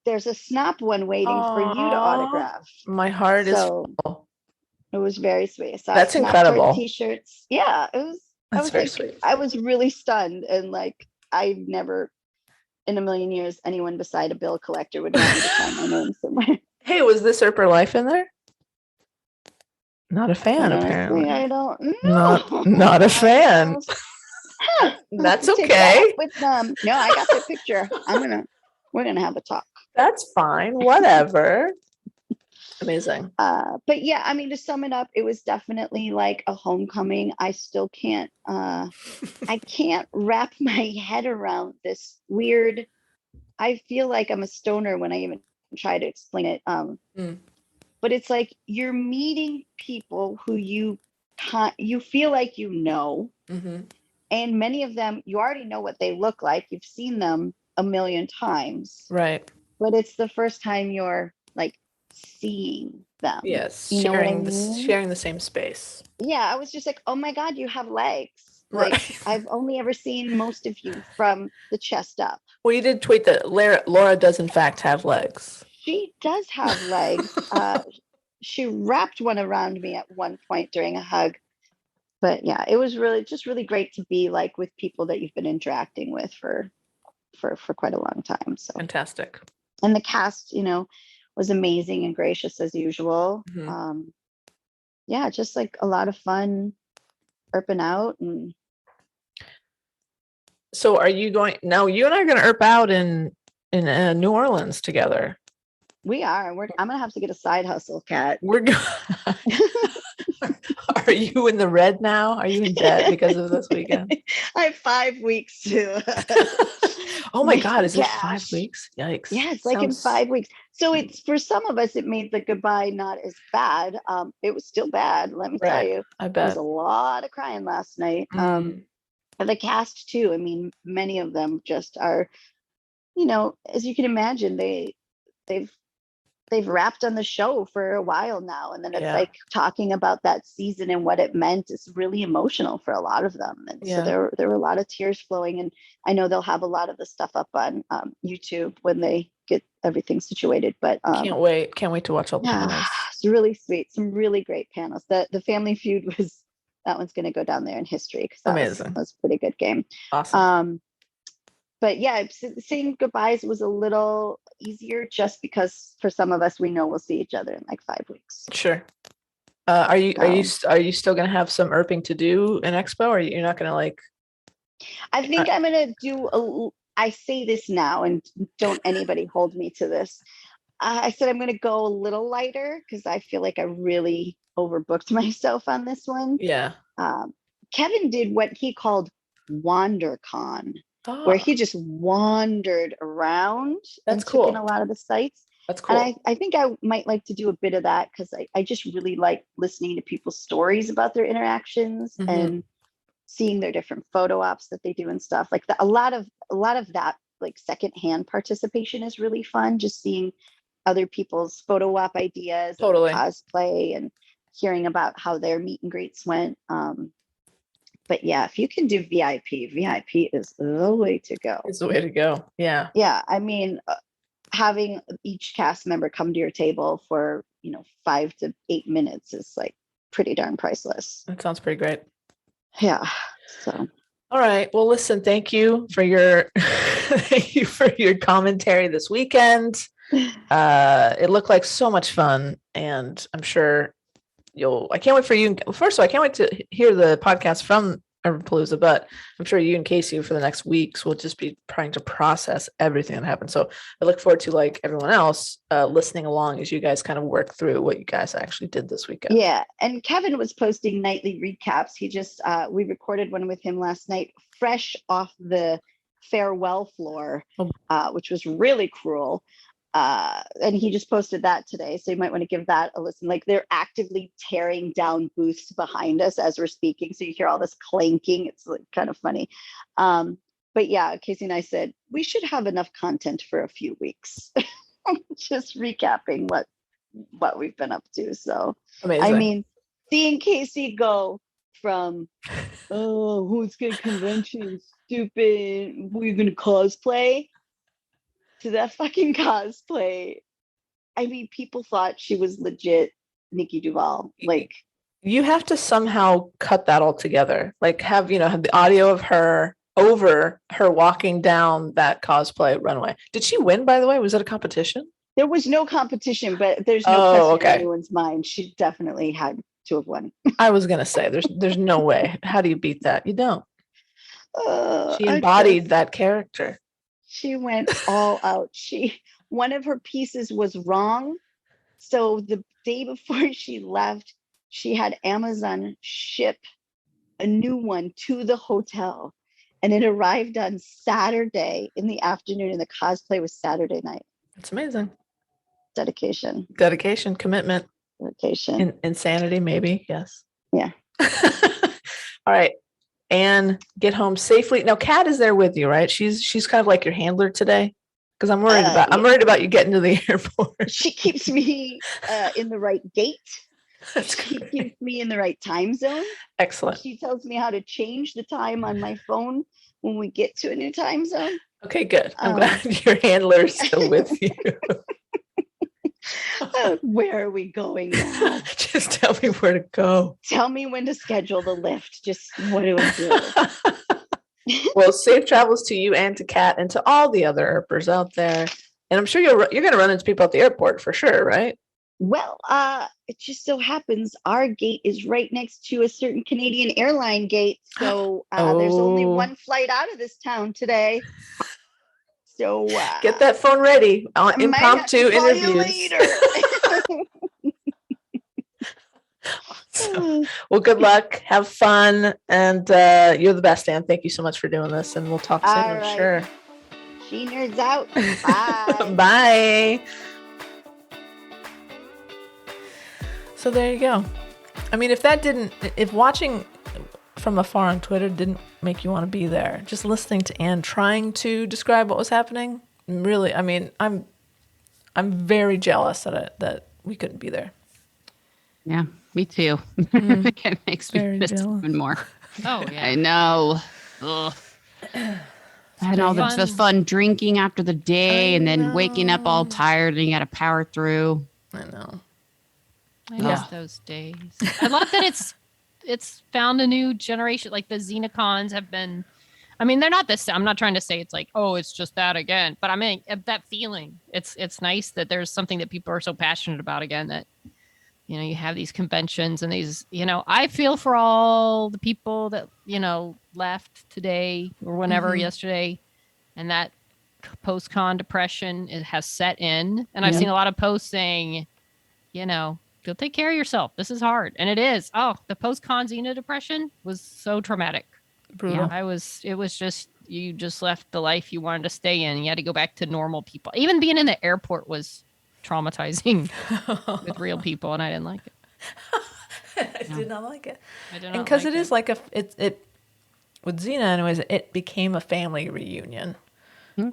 Speaker 7: there's a Snop one waiting for you to
Speaker 3: Aw,
Speaker 7: autograph.
Speaker 3: My heart is
Speaker 7: So
Speaker 3: full.
Speaker 7: it was very sweet. I saw
Speaker 3: That's
Speaker 7: Snop
Speaker 3: incredible.
Speaker 7: T-shirts. Yeah, it was. I
Speaker 3: That's
Speaker 7: was
Speaker 3: very
Speaker 7: like,
Speaker 3: sweet.
Speaker 7: I was really stunned, and like, I never, in a million years, anyone beside a bill collector would want me to sign my name somewhere.
Speaker 3: Hey, was this Earp Life in there? Not a fan,
Speaker 7: Honestly,
Speaker 3: apparently.
Speaker 7: I don't know.
Speaker 3: Not a fan.
Speaker 7: That's
Speaker 3: That's
Speaker 7: Take that
Speaker 3: okay.
Speaker 7: up with them. No, I got the picture. We're gonna have a talk.
Speaker 3: That's fine. Whatever. Amazing.
Speaker 7: But yeah, I mean, to sum it up, it was definitely like a homecoming. I still can't I can't wrap my head around this weird. I feel like I'm a stoner when I even try to explain it. But it's like you're meeting people who you feel like you know, and many of them you already know what they look like. You've seen them a million times,
Speaker 3: Right.
Speaker 7: but it's the first time you're like seeing them.
Speaker 3: Yes.
Speaker 7: You know what I mean?
Speaker 3: Sharing the same space.
Speaker 7: Yeah, I was just like, oh my God, you have legs. Like,
Speaker 3: Right.
Speaker 7: I've only ever seen most of you from the chest up.
Speaker 3: Well, you did tweet that Laura does in fact have legs.
Speaker 7: She does have legs. She wrapped one around me at one point during a hug. But yeah, it was really great to be like with people that you've been interacting with for quite a long time. So
Speaker 3: Fantastic.
Speaker 7: And the cast, was amazing and gracious as usual. Yeah, just like a lot of fun Earping out. And
Speaker 3: so are you going now? You and I are going to Earp out in New Orleans together.
Speaker 7: We are. I'm gonna have to get a side hustle, Kat.
Speaker 3: We're going. Are you in the red now? Are you in debt because of this weekend?
Speaker 7: I have 5 weeks to.
Speaker 3: Oh my God! Is it
Speaker 7: cash.
Speaker 3: 5 weeks? Yikes!
Speaker 7: Yeah, it's like in 5 weeks. So it's for some of us, it made the goodbye not as bad. It was still bad. Let me tell you.
Speaker 3: I bet.
Speaker 7: There was a lot of crying last night. And the cast too. I mean, many of them just are, as you can imagine, they've wrapped on the show for a while now, and then it's like talking about that season and what it meant is really emotional for a lot of them. And so there were a lot of tears flowing, and I know they'll have a lot of the stuff up on YouTube when they get everything situated. But
Speaker 3: can't wait to watch all the panels.
Speaker 7: It's really sweet, some really great panels. The Family Feud that one's going to go down there in history because that was a pretty good game.
Speaker 3: Awesome.
Speaker 7: But yeah, saying goodbyes was a little easier just because for some of us, we know we'll see each other in like 5 weeks.
Speaker 3: Sure. Are you still going to have some Earping to do in Expo, or you're not going to like?
Speaker 7: I think I'm going to do I say this now, and don't anybody hold me to this. I said I'm going to go a little lighter because I feel like I really overbooked myself on this one.
Speaker 3: Yeah.
Speaker 7: Kevin did what he called WonderCon. Where he just wandered around and took in a lot of the sites.
Speaker 3: That's cool.
Speaker 7: And I think I might like to do a bit of that because I just really like listening to people's stories about their interactions and seeing their different photo ops that they do and stuff like that. A lot of that like secondhand participation is really fun. Just seeing other people's photo op ideas, cosplay, and hearing about how their meet and greets went. But yeah, if you can do VIP is the way to go.
Speaker 3: It's the way to go. Yeah.
Speaker 7: Yeah. I mean, having each cast member come to your table for, 5 to 8 minutes is like pretty darn priceless.
Speaker 3: That sounds pretty great.
Speaker 7: Yeah. So.
Speaker 3: All right. Well, listen, thank you for your commentary this weekend. It looked like so much fun, and I'm sure I can't wait for you. First of all, I can't wait to hear the podcast from Earp-a-Palooza, but I'm sure you and Casey for the next weeks will just be trying to process everything that happened. So I look forward to, like everyone else, listening along as you guys kind of work through what you guys actually did this weekend.
Speaker 7: Yeah. And Kevin was posting nightly recaps. He just, we recorded one with him last night, fresh off the farewell floor, which was really cruel. And he just posted that today, so you might want to give that a listen. Like, they're actively tearing down booths behind us as we're speaking, so you hear all this clanking. It's like kind of funny. But yeah, Casey and I said we should have enough content for a few weeks. Just recapping what we've been up to. So
Speaker 3: Amazing.
Speaker 7: I mean, seeing Casey go from who's gonna convention, stupid, we're gonna cosplay, to that fucking cosplay. I mean, people thought she was legit Nikki Duval. Like,
Speaker 3: you have to somehow cut that all together. Like, have the audio of her over her walking down that cosplay runway. Did she win, by the way? Was it a competition?
Speaker 7: there was no competition, but there's no question in anyone's mind. She definitely had to have won.
Speaker 3: I was gonna say there's no way. How do you beat that? You don't. She
Speaker 7: I
Speaker 3: embodied that character.
Speaker 7: She went all out. One of her pieces was wrong. So the day before she left, she had Amazon ship a new one to the hotel. And it arrived on Saturday in the afternoon, and the cosplay was Saturday night.
Speaker 3: It's amazing.
Speaker 7: Dedication,
Speaker 3: Commitment, insanity, maybe. Yes.
Speaker 7: Yeah.
Speaker 3: All right. Anne, get home safely. Now, Kat is there with you, right? She's kind of like your handler today, because I'm worried I'm worried about you getting to the airport.
Speaker 7: She keeps me in the right gate. She keeps me in the right time zone.
Speaker 3: Excellent.
Speaker 7: She tells me how to change the time on my phone when we get to a new time zone.
Speaker 3: Okay, good. I'm glad your handler is still with you.
Speaker 7: Where are we going now?
Speaker 3: Just tell me where to go.
Speaker 7: Tell me when to schedule the lift. Just what do I do?
Speaker 3: Well, safe travels to you and to Kat and to all the other Earpers out there. And I'm sure you're going to run into people at the airport for sure, right?
Speaker 7: Well, it just so happens our gate is right next to a certain Canadian airline gate. So there's only one flight out of this town today. So
Speaker 3: get that phone ready. Impromptu interviews. So, well, good luck. Have fun. And you're the best, Anne. Thank you so much for doing this. And we'll talk soon, I'm sure.
Speaker 7: She nerds out. Bye.
Speaker 3: Bye. So there you go. I mean, if watching from afar on Twitter didn't make you want to be there, just listening to Anne trying to describe what was happening, really, I mean, I'm very jealous that we couldn't be there.
Speaker 2: Yeah, me too. It makes me miss even more.
Speaker 1: Oh, yeah.
Speaker 2: I know. Ugh. I had all the fun drinking after the day and then waking up all tired and you got to power through.
Speaker 3: I know.
Speaker 1: I miss those days. I love that it's found a new generation. Like the Xenocons have been, I mean, they're not this. I'm not trying to say it's like, oh, it's just that again. But I mean, that feeling. It's nice that there's something that people are so passionate about again. That you have these conventions and these. I feel for all the people that left today or whenever yesterday, and that post-con depression has set in. And I've seen a lot of posts saying, you'll take care of yourself. This is hard. And it is. Oh, the post-con Xena depression was so traumatic.
Speaker 3: Brutal.
Speaker 1: Yeah, it was just, you just left the life you wanted to stay in. You had to go back to normal people. Even being in the airport was traumatizing with real people, and I didn't like it.
Speaker 3: I did not like it.
Speaker 1: I did not
Speaker 3: And because
Speaker 1: like
Speaker 3: it is like it with Xena anyways, it became a family reunion.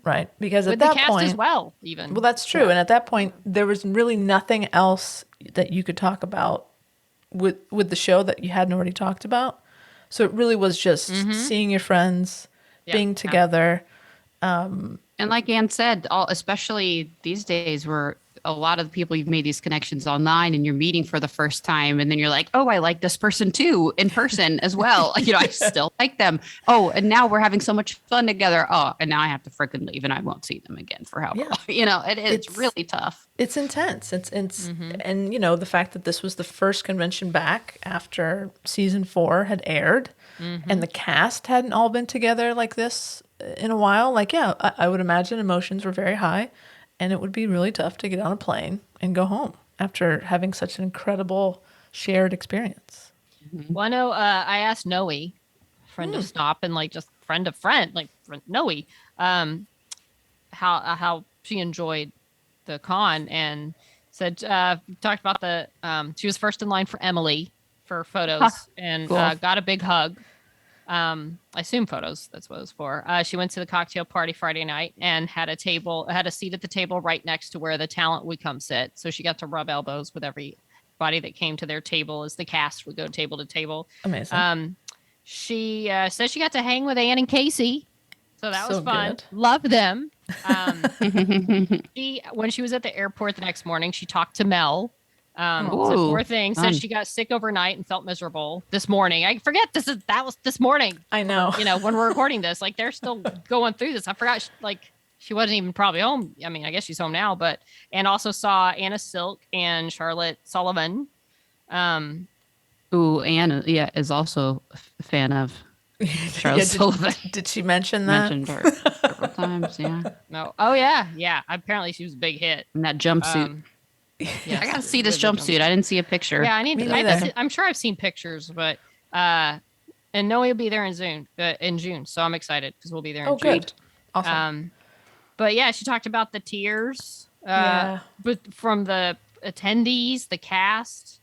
Speaker 3: Right. Because
Speaker 1: with
Speaker 3: at that
Speaker 1: the cast
Speaker 3: point
Speaker 1: as well, even.
Speaker 3: Well, that's true. And at that point, there was really nothing else that you could talk about with the show that you hadn't already talked about. So it really was just seeing your friends, being together.
Speaker 2: And like Anne said, especially these days where a lot of the people you've made these connections online and you're meeting for the first time. And then you're like, oh, I like this person too in person as well. I still like them. Oh, and now we're having so much fun together. Oh, and now I have to freaking leave and I won't see them again for how long. It's really tough.
Speaker 3: It's intense. It's and the fact that this was the first convention back after season 4 had aired and the cast hadn't all been together like this in a while. Like, I would imagine emotions were very high. And it would be really tough to get on a plane and go home after having such an incredible shared experience.
Speaker 1: Well, I know I asked Noe, friend of Stop, and just friend of friend, Noe, how she enjoyed the con and said talked about the she was first in line for Emily for photos and
Speaker 2: Cool.
Speaker 1: got a big hug. I assume photos. That's what it was for. She went to the cocktail party Friday night and had a seat at the table right next to where the talent would come sit. So she got to rub elbows with everybody that came to their table as the cast would go table to table.
Speaker 3: Amazing.
Speaker 1: She said she got to hang with Ann and Casey. So that was
Speaker 3: So
Speaker 1: fun.
Speaker 3: good.
Speaker 1: Love them. When she was at the airport the next morning, she talked to Mel. Said
Speaker 2: Ooh,
Speaker 1: poor thing.
Speaker 2: fun.
Speaker 1: Said she got sick overnight and felt miserable this morning. I forget that was this morning.
Speaker 3: I know.
Speaker 1: You know, when we're recording this, like they're still going through this. I forgot. She wasn't even probably home. I mean, I guess she's home now. And also saw Anna Silk and Charlotte Sullivan.
Speaker 2: Ooh, Anne, is also a fan of Charlotte Sullivan.
Speaker 3: Did she mention that?
Speaker 2: Mentioned her several times, yeah.
Speaker 1: No. Oh yeah, yeah. Apparently she was a big hit.
Speaker 2: And that jumpsuit.
Speaker 1: Yes,
Speaker 2: I gotta see this
Speaker 1: with the
Speaker 2: jumpsuit. I didn't see a picture.
Speaker 1: Yeah, I need
Speaker 3: Me
Speaker 1: to.
Speaker 3: neither.
Speaker 1: I'm sure I've seen pictures, but and Noe will be there in June. So I'm excited because we'll be there in
Speaker 3: Oh,
Speaker 1: June.
Speaker 3: good. Awesome.
Speaker 1: But yeah, she talked about the tears.
Speaker 3: Yeah.
Speaker 1: But from the attendees, the cast.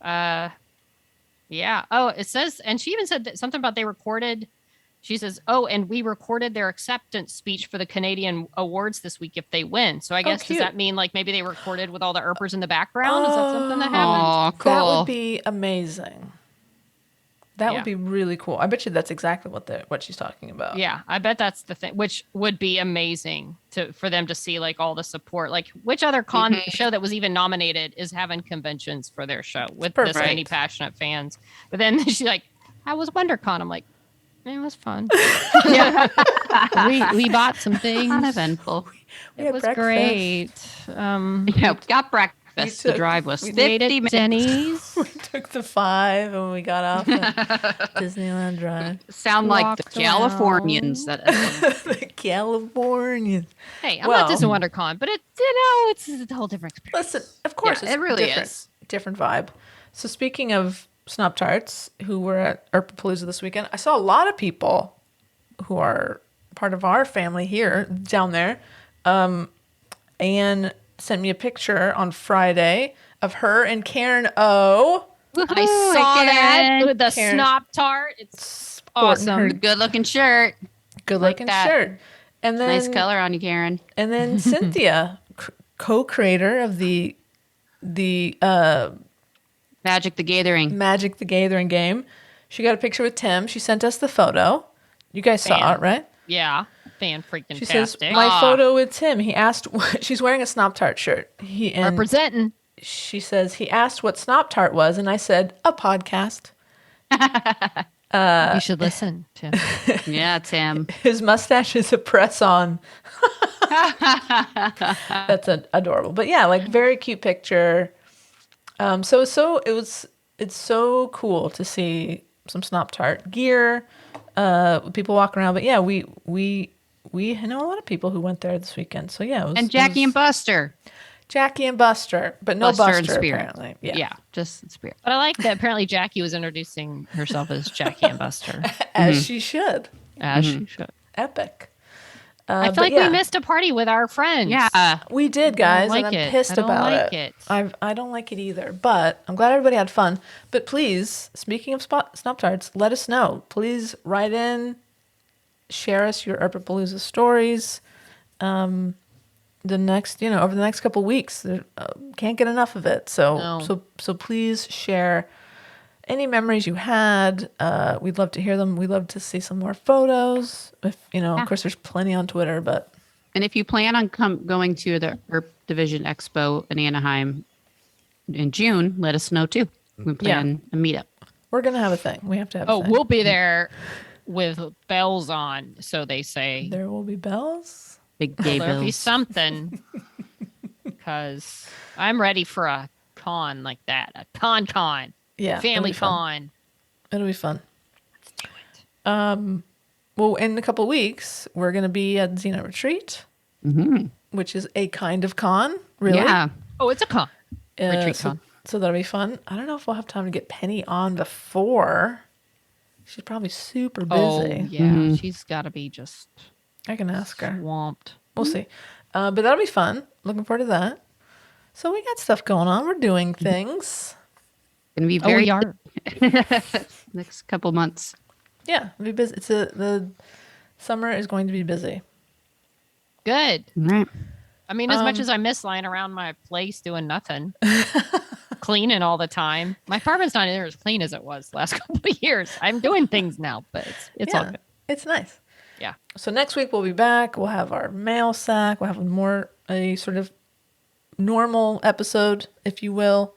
Speaker 1: Yeah. Oh, it says, and she even said that something about they recorded. She says, "Oh, and we recorded their acceptance speech for the Canadian awards this week if they win." So I guess does
Speaker 3: cute.
Speaker 1: that mean like maybe they recorded with all the Earpers in the background? Is that something that happened?
Speaker 2: Oh, cool.
Speaker 3: That would be amazing. That
Speaker 1: Yeah.
Speaker 3: would be really cool. I bet you that's exactly what she's talking about.
Speaker 1: Yeah, I bet that's the thing, which would be amazing for them to see like all the support. Like which other con show that was even nominated is having conventions for their show with this
Speaker 3: Perfect.
Speaker 1: many passionate fans. But then she's like, "How was WonderCon?" I'm like, "It was fun. Yeah, we bought some things.
Speaker 2: Uneventful.
Speaker 3: We
Speaker 1: It
Speaker 3: had
Speaker 1: was
Speaker 3: breakfast.
Speaker 1: great.
Speaker 2: Yeah, we got breakfast. The
Speaker 3: took-
Speaker 2: drive was
Speaker 3: we
Speaker 2: 50
Speaker 1: Ate at
Speaker 2: minutes.
Speaker 1: Denny's.
Speaker 3: We took the 5 and we got off at Disneyland Drive.
Speaker 2: Sound like the
Speaker 1: Walked
Speaker 2: Californians. That
Speaker 3: The California.
Speaker 1: Hey, I'm
Speaker 3: Well-
Speaker 1: not dissing WonderCon, but it's a whole different experience.
Speaker 3: Listen, of course,
Speaker 2: Yeah,
Speaker 3: it's
Speaker 2: it really
Speaker 3: different,
Speaker 2: is.
Speaker 3: different vibe. So speaking of Snop Tarts, who were at Earp-a-Palooza this weekend, I saw a lot of people who are part of our family here down there. Anne sent me a picture on Friday of her and Karen O.
Speaker 1: I saw that
Speaker 2: Karen.
Speaker 1: with the
Speaker 3: Karen.
Speaker 1: snop tart. It's
Speaker 3: sporting
Speaker 1: awesome.
Speaker 3: her
Speaker 2: good looking shirt.
Speaker 3: good
Speaker 2: like
Speaker 3: looking
Speaker 2: that.
Speaker 3: shirt. And then
Speaker 2: Nice color on you, Karen.
Speaker 3: And then Cynthia, co-creator of the
Speaker 2: Magic the Gathering.
Speaker 3: Magic the Gathering game. She got a picture with Tim. She sent us the photo. You guys saw
Speaker 1: Fan.
Speaker 3: it, right?
Speaker 1: Yeah, fan freaking
Speaker 3: She says,
Speaker 1: tastic.
Speaker 3: my photo with Tim. He asked, she's wearing a Snop Tart shirt. And
Speaker 1: Representing.
Speaker 3: she says, he asked what Snop Tart was. And I said, a podcast.
Speaker 1: You should listen to.
Speaker 2: Yeah, Tim.
Speaker 3: His mustache is a press on. That's adorable. But yeah, like very cute picture. It's so cool to see some Snop Tart gear, people walking around. But yeah, we know a lot of people who went there this weekend. So yeah,
Speaker 2: And Jackie and Buster.
Speaker 3: Jackie and Buster, but no
Speaker 2: Buster
Speaker 3: Buster,
Speaker 2: and Spirit.
Speaker 3: apparently.
Speaker 2: Yeah, just in spirit.
Speaker 1: But I like that apparently Jackie was introducing herself as Jackie and Buster.
Speaker 3: As she should.
Speaker 1: As she should.
Speaker 3: Epic.
Speaker 1: I feel
Speaker 3: but
Speaker 1: like
Speaker 3: yeah,
Speaker 1: we missed a party with our friends.
Speaker 2: Yeah.
Speaker 3: we did, guys,
Speaker 1: like
Speaker 3: and I'm
Speaker 1: it.
Speaker 3: pissed
Speaker 1: I don't
Speaker 3: about
Speaker 1: like
Speaker 3: it.
Speaker 1: it.
Speaker 3: I don't like it either, but I'm glad everybody had fun. But please, speaking of Snop Tarts, let us know. Please write in, share us your Earp-a-Palooza stories. Over the next couple weeks, can't get enough of it.
Speaker 1: No.
Speaker 3: So please share any memories you had. We'd love to hear them. We'd love to see some more photos. If of course, there's plenty on Twitter, but.
Speaker 2: And if you plan on going to the Earp Division Expo in Anaheim in June, let us know too. We plan a meetup.
Speaker 3: We're going to have a thing. We have to have a
Speaker 1: Oh,
Speaker 3: thing.
Speaker 1: we'll be there with bells on, so they say.
Speaker 3: There will be bells.
Speaker 2: Big gay
Speaker 1: There'll be
Speaker 2: bills.
Speaker 1: something. Because I'm ready for a con like that. A con.
Speaker 3: Yeah.
Speaker 1: Family
Speaker 3: it'll be fun.
Speaker 1: con.
Speaker 3: It'll be fun. Well, in a couple weeks, we're going to be at Xena Retreat, which is a kind of con, really.
Speaker 2: Yeah.
Speaker 1: Oh, it's a con. Retreat
Speaker 3: so,
Speaker 1: con.
Speaker 3: so that'll be fun. I don't know if we'll have time to get Penny on before. She's probably super busy.
Speaker 1: Oh, yeah. She's got to be just
Speaker 3: I can ask her.
Speaker 1: swamped.
Speaker 3: We'll see. But that'll be fun. Looking forward to that. So we got stuff going on. We're doing things.
Speaker 2: Gonna be
Speaker 1: Oh,
Speaker 2: very
Speaker 1: we are.
Speaker 2: next couple months.
Speaker 3: Yeah, it'll be busy. The summer is going to be busy.
Speaker 1: Good.
Speaker 2: Right.
Speaker 1: I mean, as much as I miss lying around my place doing nothing, cleaning all the time. My apartment's not near as clean as it was the last couple of years. I'm doing things now, but it's all
Speaker 3: Yeah,
Speaker 1: good.
Speaker 3: it's nice.
Speaker 1: Yeah.
Speaker 3: So next week we'll be back. We'll have our mail sack. We'll have a sort of normal episode, if you will.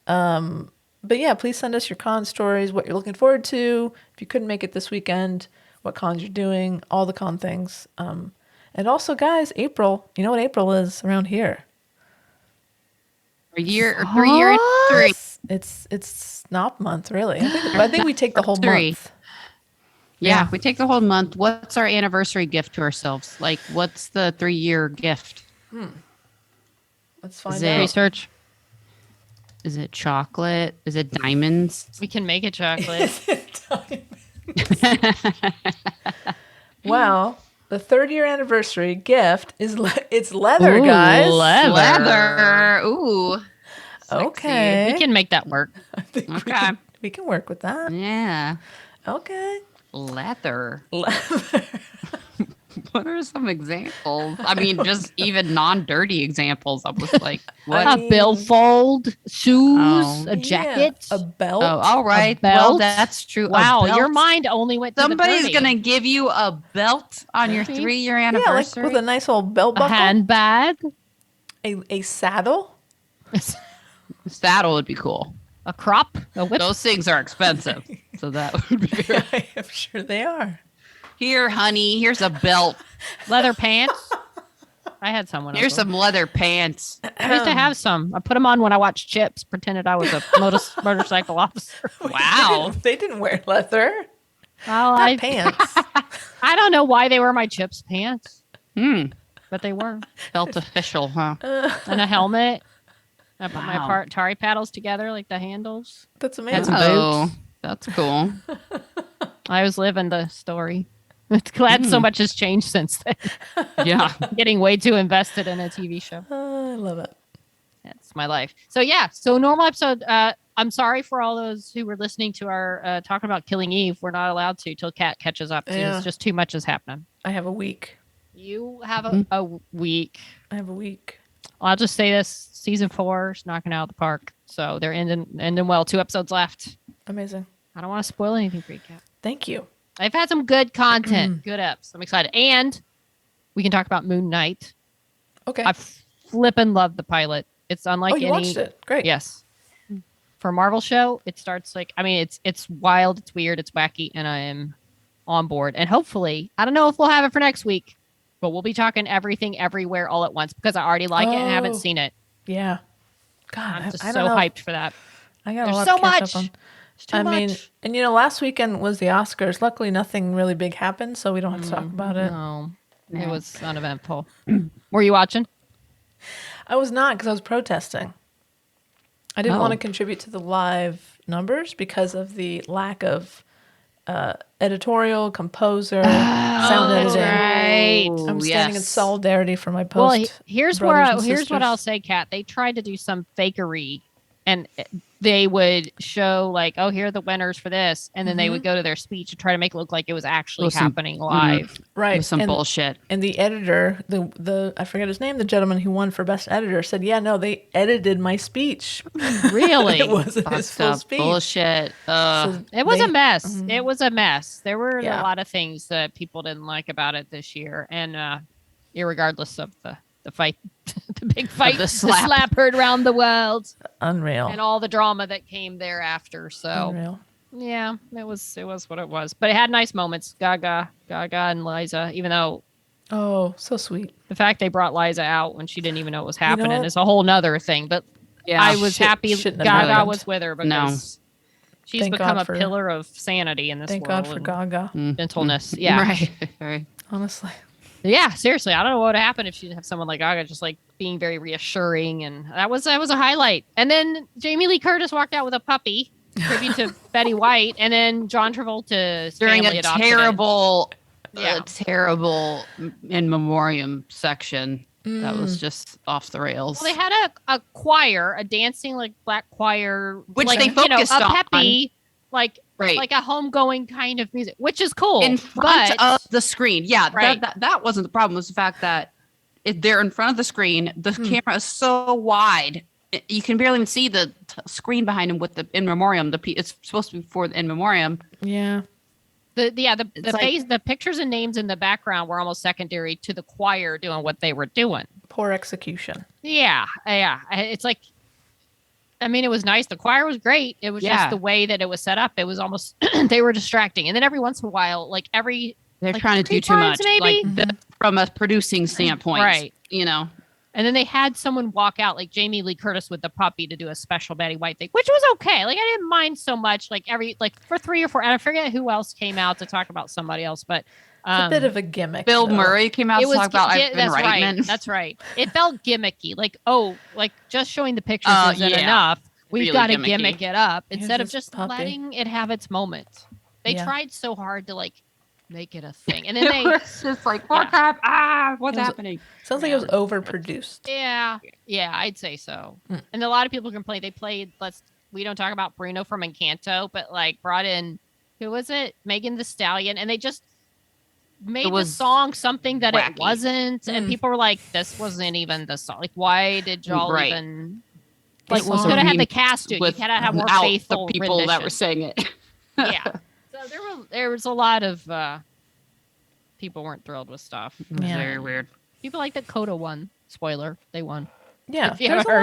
Speaker 3: But yeah, please send us your con stories, what you're looking forward to. If you couldn't make it this weekend, what cons you're doing, all the con things. And also, guys, April. You know what April is around here?
Speaker 2: A year or 3 year anniversary.
Speaker 3: It's not month, really. I think we take the whole
Speaker 2: Anniversary.
Speaker 3: month.
Speaker 2: Yeah, we take the whole month. What's our anniversary gift to ourselves? Like, what's the 3-year gift?
Speaker 3: Let's find
Speaker 2: Is
Speaker 3: out.
Speaker 2: it-
Speaker 1: Research.
Speaker 2: Is it chocolate? Is it diamonds?
Speaker 1: We can make it chocolate.
Speaker 3: Wow. The 3rd-year anniversary gift is it's leather,
Speaker 1: Ooh,
Speaker 3: guys.
Speaker 2: Leather. Ooh.
Speaker 3: Okay.
Speaker 1: We can make that work.
Speaker 3: I think
Speaker 2: Okay.
Speaker 3: we can work with that.
Speaker 2: Yeah.
Speaker 3: Okay.
Speaker 2: Leather.
Speaker 3: Leather.
Speaker 2: What are some examples? I mean, just even non-dirty examples. I was like, what?
Speaker 3: I
Speaker 1: A
Speaker 3: mean-
Speaker 1: billfold, shoes,
Speaker 2: Oh.
Speaker 1: a jacket.
Speaker 3: Yeah, a belt.
Speaker 2: Oh, all right.
Speaker 1: belt?
Speaker 2: Well, that's true. A
Speaker 1: Wow, your
Speaker 2: belt?
Speaker 1: mind only went to
Speaker 2: Somebody's
Speaker 1: the
Speaker 2: gonna give you a belt on your
Speaker 1: Maybe.
Speaker 2: 3-year
Speaker 3: Yeah, like
Speaker 2: anniversary.
Speaker 3: with a nice old belt
Speaker 1: a
Speaker 3: buckle.
Speaker 1: handbag,
Speaker 3: A saddle.
Speaker 2: Saddle would be cool.
Speaker 1: a crop, a whip.
Speaker 2: Those things are expensive, so that would be very.
Speaker 3: I am sure they are.
Speaker 2: Here, honey. Here's a belt.
Speaker 1: Leather pants. I had some when I
Speaker 2: Here's
Speaker 1: was
Speaker 2: some leather pants.
Speaker 1: I used to have some. I put them on when I watched Chips, pretended I was a motorcycle officer.
Speaker 2: Wow.
Speaker 3: They didn't wear leather.
Speaker 1: Well,
Speaker 3: Not
Speaker 1: I
Speaker 3: pants.
Speaker 1: don't know why they were my Chips pants,
Speaker 2: Hmm.
Speaker 1: but they were.
Speaker 2: Felt official, huh?
Speaker 1: And a helmet. I put my
Speaker 2: Wow.
Speaker 1: Atari paddles together, like the handles.
Speaker 3: That's
Speaker 1: Had
Speaker 3: amazing.
Speaker 1: some
Speaker 2: Oh,
Speaker 1: boots.
Speaker 2: that's cool.
Speaker 1: I was living the story. Glad so much has changed since then.
Speaker 2: Yeah.
Speaker 1: Getting way too invested in a TV show.
Speaker 3: I love it.
Speaker 1: That's my life. So yeah, so normal episode. I'm sorry for all those who were listening to our talking about Killing Eve. We're not allowed to till Kat catches up.
Speaker 3: Yeah.
Speaker 1: It's just too much is happening.
Speaker 3: I have a week.
Speaker 1: You have a week.
Speaker 3: I have a week.
Speaker 1: I'll just say this: season 4 is knocking out of the park. So they're ending well. 2 episodes left.
Speaker 3: Amazing.
Speaker 1: I don't want to spoil anything for you, Kat.
Speaker 3: Thank you.
Speaker 1: I've had some good content, good eps. I'm excited, and we can talk about Moon Knight.
Speaker 3: Okay.
Speaker 1: I flippin' love the pilot. It's unlike
Speaker 3: oh, you
Speaker 1: any.
Speaker 3: watched it. Great.
Speaker 1: Yes. For a Marvel show, it starts like it's wild, it's weird, it's wacky, and I am on board. And hopefully, I don't know if we'll have it for next week, but we'll be talking everything everywhere all at once because I already like it and haven't
Speaker 3: Oh.
Speaker 1: seen it.
Speaker 3: Yeah. God,
Speaker 1: I'm just
Speaker 3: I
Speaker 1: so
Speaker 3: don't know.
Speaker 1: hyped for that.
Speaker 3: I got a
Speaker 1: There's
Speaker 3: lot
Speaker 1: so
Speaker 3: to catch
Speaker 1: much.
Speaker 3: up on.
Speaker 1: It's too
Speaker 3: I
Speaker 1: much.
Speaker 3: mean, and last weekend was the Oscars. Luckily, nothing really big happened, so we don't have to talk about it.
Speaker 1: No, it
Speaker 2: No.
Speaker 1: was uneventful. Were you watching?
Speaker 3: I was not because I was protesting. I didn't
Speaker 2: Oh.
Speaker 3: want to contribute to the live numbers because of the lack of editorial, composer, sound
Speaker 1: that's
Speaker 3: editing.
Speaker 1: right.
Speaker 3: I'm standing in
Speaker 2: yes.
Speaker 3: solidarity for my
Speaker 1: Well,
Speaker 3: post.
Speaker 1: here's
Speaker 3: brothers and
Speaker 1: here's what I'll
Speaker 3: sisters.
Speaker 1: say, Kat. They tried to do some fakery, and they would show like, oh, here are the winners for this, and then they would go to their speech and try to make it look like it was actually
Speaker 2: Well, some-
Speaker 1: happening live.
Speaker 3: Right.
Speaker 2: With some
Speaker 3: and,
Speaker 2: bullshit.
Speaker 3: and the editor, the I forget his name, the gentleman who won for best editor said, "Yeah, no, they edited my speech.
Speaker 1: Really,
Speaker 3: It wasn't his
Speaker 2: Fucked
Speaker 3: full
Speaker 2: up
Speaker 3: speech."
Speaker 2: bullshit.
Speaker 3: So
Speaker 1: it was
Speaker 3: they-
Speaker 1: a mess. It was a mess. There were
Speaker 3: Yeah.
Speaker 1: a lot of things that people didn't like about it this year, and irregardless of the fight, the big fight,
Speaker 2: the
Speaker 1: the
Speaker 2: slap.
Speaker 1: slap heard around the world,
Speaker 3: Unreal.
Speaker 1: and all the drama that came thereafter. So.
Speaker 3: Unreal.
Speaker 1: Yeah, it was what it was. But it had nice moments. Gaga and Liza, even though
Speaker 3: Oh, so sweet.
Speaker 1: the fact they brought Liza out when she didn't even know it was
Speaker 3: know
Speaker 1: happening
Speaker 3: what?
Speaker 1: is a whole nother thing. But
Speaker 2: Yeah.
Speaker 1: I was
Speaker 3: Shit-
Speaker 1: happy
Speaker 3: shouldn't have
Speaker 1: Gaga
Speaker 3: happened.
Speaker 1: was with her because
Speaker 2: No.
Speaker 1: she's
Speaker 3: Thank
Speaker 1: become
Speaker 3: God
Speaker 1: a
Speaker 3: for-
Speaker 1: pillar of sanity in this
Speaker 3: Thank
Speaker 1: world.
Speaker 3: God for
Speaker 1: and
Speaker 3: Gaga.
Speaker 1: Gentleness. Yeah.
Speaker 2: Right. Right.
Speaker 3: Honestly.
Speaker 1: Yeah, seriously. I don't know what would happen if she didn't have someone like Gaga just like being very reassuring, and that was a highlight. And then Jamie Lee Curtis walked out with a puppy, tribute to Betty White, and then John Travolta's
Speaker 2: During
Speaker 1: family
Speaker 2: a
Speaker 1: adopted it.
Speaker 2: terrible,
Speaker 1: Yeah.
Speaker 2: terrible in memoriam section. That was just off the rails.
Speaker 1: Well, they had a choir, a dancing like black choir,
Speaker 2: Which
Speaker 1: like,
Speaker 2: they focused
Speaker 1: a
Speaker 2: on.
Speaker 1: peppy, like
Speaker 2: Right.
Speaker 1: like a homegoing kind of music, which is cool.
Speaker 2: in front
Speaker 1: but
Speaker 2: of the screen. Yeah,
Speaker 1: Right.
Speaker 2: that wasn't the problem. It was the fact that they're in front of the screen. The camera is so wide. You can barely even see the screen behind him with the in memoriam. It's supposed to be for the in memoriam.
Speaker 3: Yeah.
Speaker 1: the pictures and names in the background were almost secondary to the choir doing what they were doing.
Speaker 3: Poor execution.
Speaker 1: Yeah. It's like, I mean, it was nice. The choir was great. It was just the way that it was set up. It was almost, they were distracting. And then every once in a while,
Speaker 2: They're
Speaker 1: like
Speaker 2: trying to do
Speaker 1: 3
Speaker 2: too
Speaker 1: times
Speaker 2: much,
Speaker 1: maybe?
Speaker 2: like from a producing standpoint,
Speaker 1: Right.
Speaker 2: You know.
Speaker 1: And then they had someone walk out, like Jamie Lee Curtis with the puppy, to do a special Betty White thing, which was okay. Like, I didn't mind so much. Like for 3 or 4, and I forget who else came out to talk about somebody else, but
Speaker 3: It's a bit of a gimmick.
Speaker 2: Bill
Speaker 3: though.
Speaker 2: Murray came out to talk about I've been
Speaker 1: that's
Speaker 2: writing.
Speaker 1: right. That's right. It felt gimmicky. Like just showing the pictures isn't
Speaker 2: yeah.
Speaker 1: enough. We've
Speaker 2: Really
Speaker 1: got to
Speaker 2: gimmicky.
Speaker 1: gimmick it up
Speaker 3: Here's
Speaker 1: instead of
Speaker 3: this
Speaker 1: just
Speaker 3: puppy.
Speaker 1: letting it have its moment. They
Speaker 3: Yeah.
Speaker 1: tried so hard to make it a thing, and then
Speaker 2: It
Speaker 1: they
Speaker 2: was just like, what what's
Speaker 3: It was-
Speaker 2: happening?
Speaker 3: Sounds like it was overproduced.
Speaker 1: yeah, I'd say so.
Speaker 3: Mm.
Speaker 1: And a lot of people complain they played. We don't talk about Bruno from Encanto, but brought in, who was it? Megan Thee Stallion, and they just made the
Speaker 2: was
Speaker 1: song something that
Speaker 2: wacky.
Speaker 1: it wasn't, and people were like, "This wasn't even the song. Like, why did y'all
Speaker 2: Right.
Speaker 1: even?"
Speaker 3: The
Speaker 1: Like, you
Speaker 3: song.
Speaker 1: could have had the cast do it. You
Speaker 2: With-
Speaker 1: could have had more
Speaker 2: without
Speaker 1: faithful
Speaker 2: the people that
Speaker 1: rendition.
Speaker 2: were saying it.
Speaker 1: Yeah. So there was a lot of people weren't thrilled with stuff.
Speaker 2: It was
Speaker 3: Yeah.
Speaker 2: very weird.
Speaker 1: People like that Coda won. Spoiler, they won.
Speaker 3: Yeah.
Speaker 1: If you
Speaker 3: There's a
Speaker 1: ever-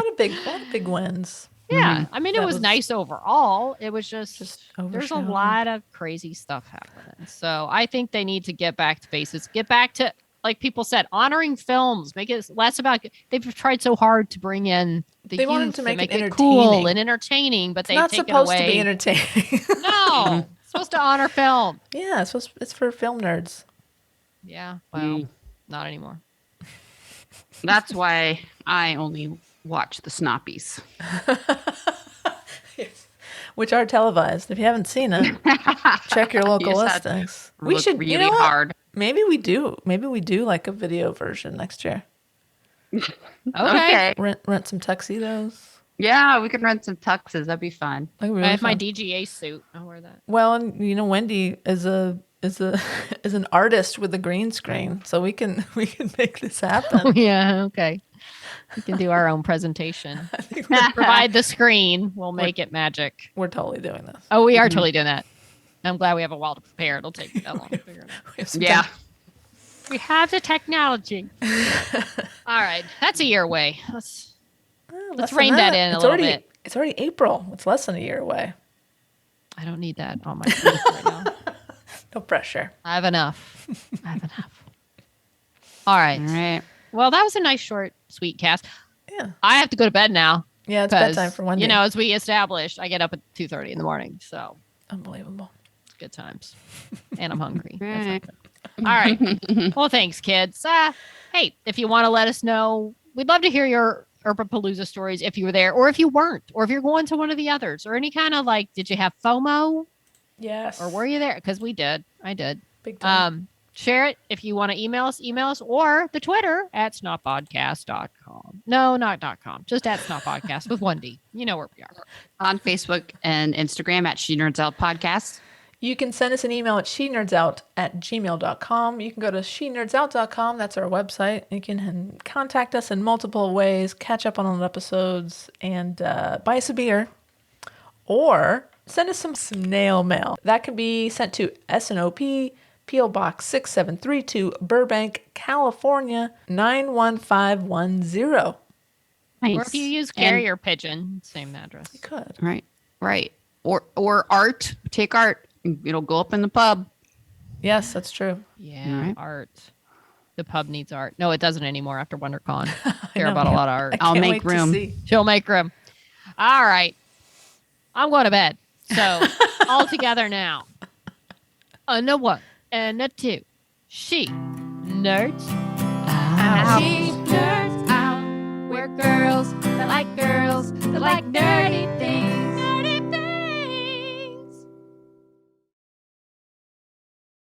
Speaker 3: lot of big wins.
Speaker 1: Yeah, I mean, it
Speaker 3: That
Speaker 1: was
Speaker 3: was-
Speaker 1: nice overall. It was just there's a
Speaker 3: overshadowing.
Speaker 1: lot of crazy stuff happening. So I think they need to get back to basics. Get back to, like people said, honoring films. Make it less about. They've tried so hard to bring in the
Speaker 3: They wanted
Speaker 1: youth
Speaker 3: to
Speaker 1: and
Speaker 3: make it
Speaker 1: cool
Speaker 3: entertaining.
Speaker 1: and entertaining, but
Speaker 3: It's
Speaker 1: they
Speaker 3: not
Speaker 1: take it
Speaker 3: supposed
Speaker 1: away.
Speaker 3: to be entertaining.
Speaker 1: No, it's supposed to honor film.
Speaker 3: Yeah, it's for film nerds.
Speaker 1: Yeah, well, not anymore.
Speaker 2: That's why I only watch the Snoppies.
Speaker 3: Which are televised. If you haven't seen it, check your local
Speaker 2: Yes, that
Speaker 3: listings. We
Speaker 2: Look
Speaker 3: should
Speaker 2: really
Speaker 3: you know what?
Speaker 2: hard.
Speaker 3: Maybe we do. Maybe we do like a video version next year.
Speaker 1: Okay.
Speaker 3: Rent some tuxedos.
Speaker 2: Yeah, we could rent some tuxes. That'd be fun.
Speaker 3: That'd be
Speaker 1: I
Speaker 3: really
Speaker 1: have my
Speaker 3: fun.
Speaker 1: DGA suit. I'll wear that.
Speaker 3: Well, and Wendy is is an artist with a green screen, so we can make this happen.
Speaker 1: Yeah, okay. We can do our own presentation. Provide the screen. We'll make it magic.
Speaker 3: We're totally doing this.
Speaker 1: Oh, we are totally doing that. I'm glad we have a while to prepare. It'll take that long to figure it out.
Speaker 3: We have some
Speaker 2: Yeah.
Speaker 3: time.
Speaker 1: We have the technology. All right. That's a year away. Let's
Speaker 3: Less than
Speaker 1: rein that in a
Speaker 3: It's
Speaker 1: little
Speaker 3: already,
Speaker 1: bit.
Speaker 3: It's already April. It's less than a year away.
Speaker 1: I don't need that on my plate right now.
Speaker 3: No pressure.
Speaker 1: I have enough. All right.
Speaker 2: All right.
Speaker 1: Well, that was a nice, short, sweet cast.
Speaker 3: Yeah.
Speaker 1: I have to go to bed now.
Speaker 3: Yeah, it's
Speaker 1: 'cause,
Speaker 3: bedtime for Wendy.
Speaker 1: You know, as we established, I get up at 2:30 in the morning. So
Speaker 3: Unbelievable.
Speaker 1: it's good times. And I'm hungry. That's
Speaker 2: Right.
Speaker 1: All right. Well, thanks, kids. Hey, if you want to let us know, we'd love to hear your Earp-a-Palooza stories if you were there, or if you weren't, or if you're going to one of the others, or any kind of did you have FOMO,
Speaker 3: Yes.
Speaker 1: or were you there? Because we did. I did.
Speaker 3: Big time.
Speaker 1: Share it if you want to email us, or the Twitter at snotpodcast.com. No, not .com. Just at snotpodcast with Wendy. You know where we are.
Speaker 2: On Facebook and Instagram at She Nerds Out Podcast.
Speaker 3: You can send us an email at shenerdsout@gmail.com. You can go to shenerdsout.com. That's our website. You can contact us in multiple ways, catch up on old episodes, and buy us a beer. Or send us some snail mail. That can be sent to SNOP, P.O. Box 6732, Burbank, California, 91510.
Speaker 2: Nice.
Speaker 1: Or if you use carrier pigeon, same address.
Speaker 3: You could.
Speaker 2: Right. Or art. Take art. It'll go up in the pub.
Speaker 3: Yes, that's true.
Speaker 1: Yeah,
Speaker 2: Right.
Speaker 1: art. The pub needs art. No, it doesn't anymore after WonderCon. Care
Speaker 3: know,
Speaker 1: about a
Speaker 3: man.
Speaker 1: lot of art.
Speaker 3: I
Speaker 2: I'll
Speaker 3: can't
Speaker 2: make
Speaker 3: wait to
Speaker 2: room.
Speaker 3: see.
Speaker 1: She'll make room. All right. I'm going to bed. So all together now. And a one and a two. She nerds out.
Speaker 3: Out.
Speaker 1: She nerds out. We're girls that like nerds.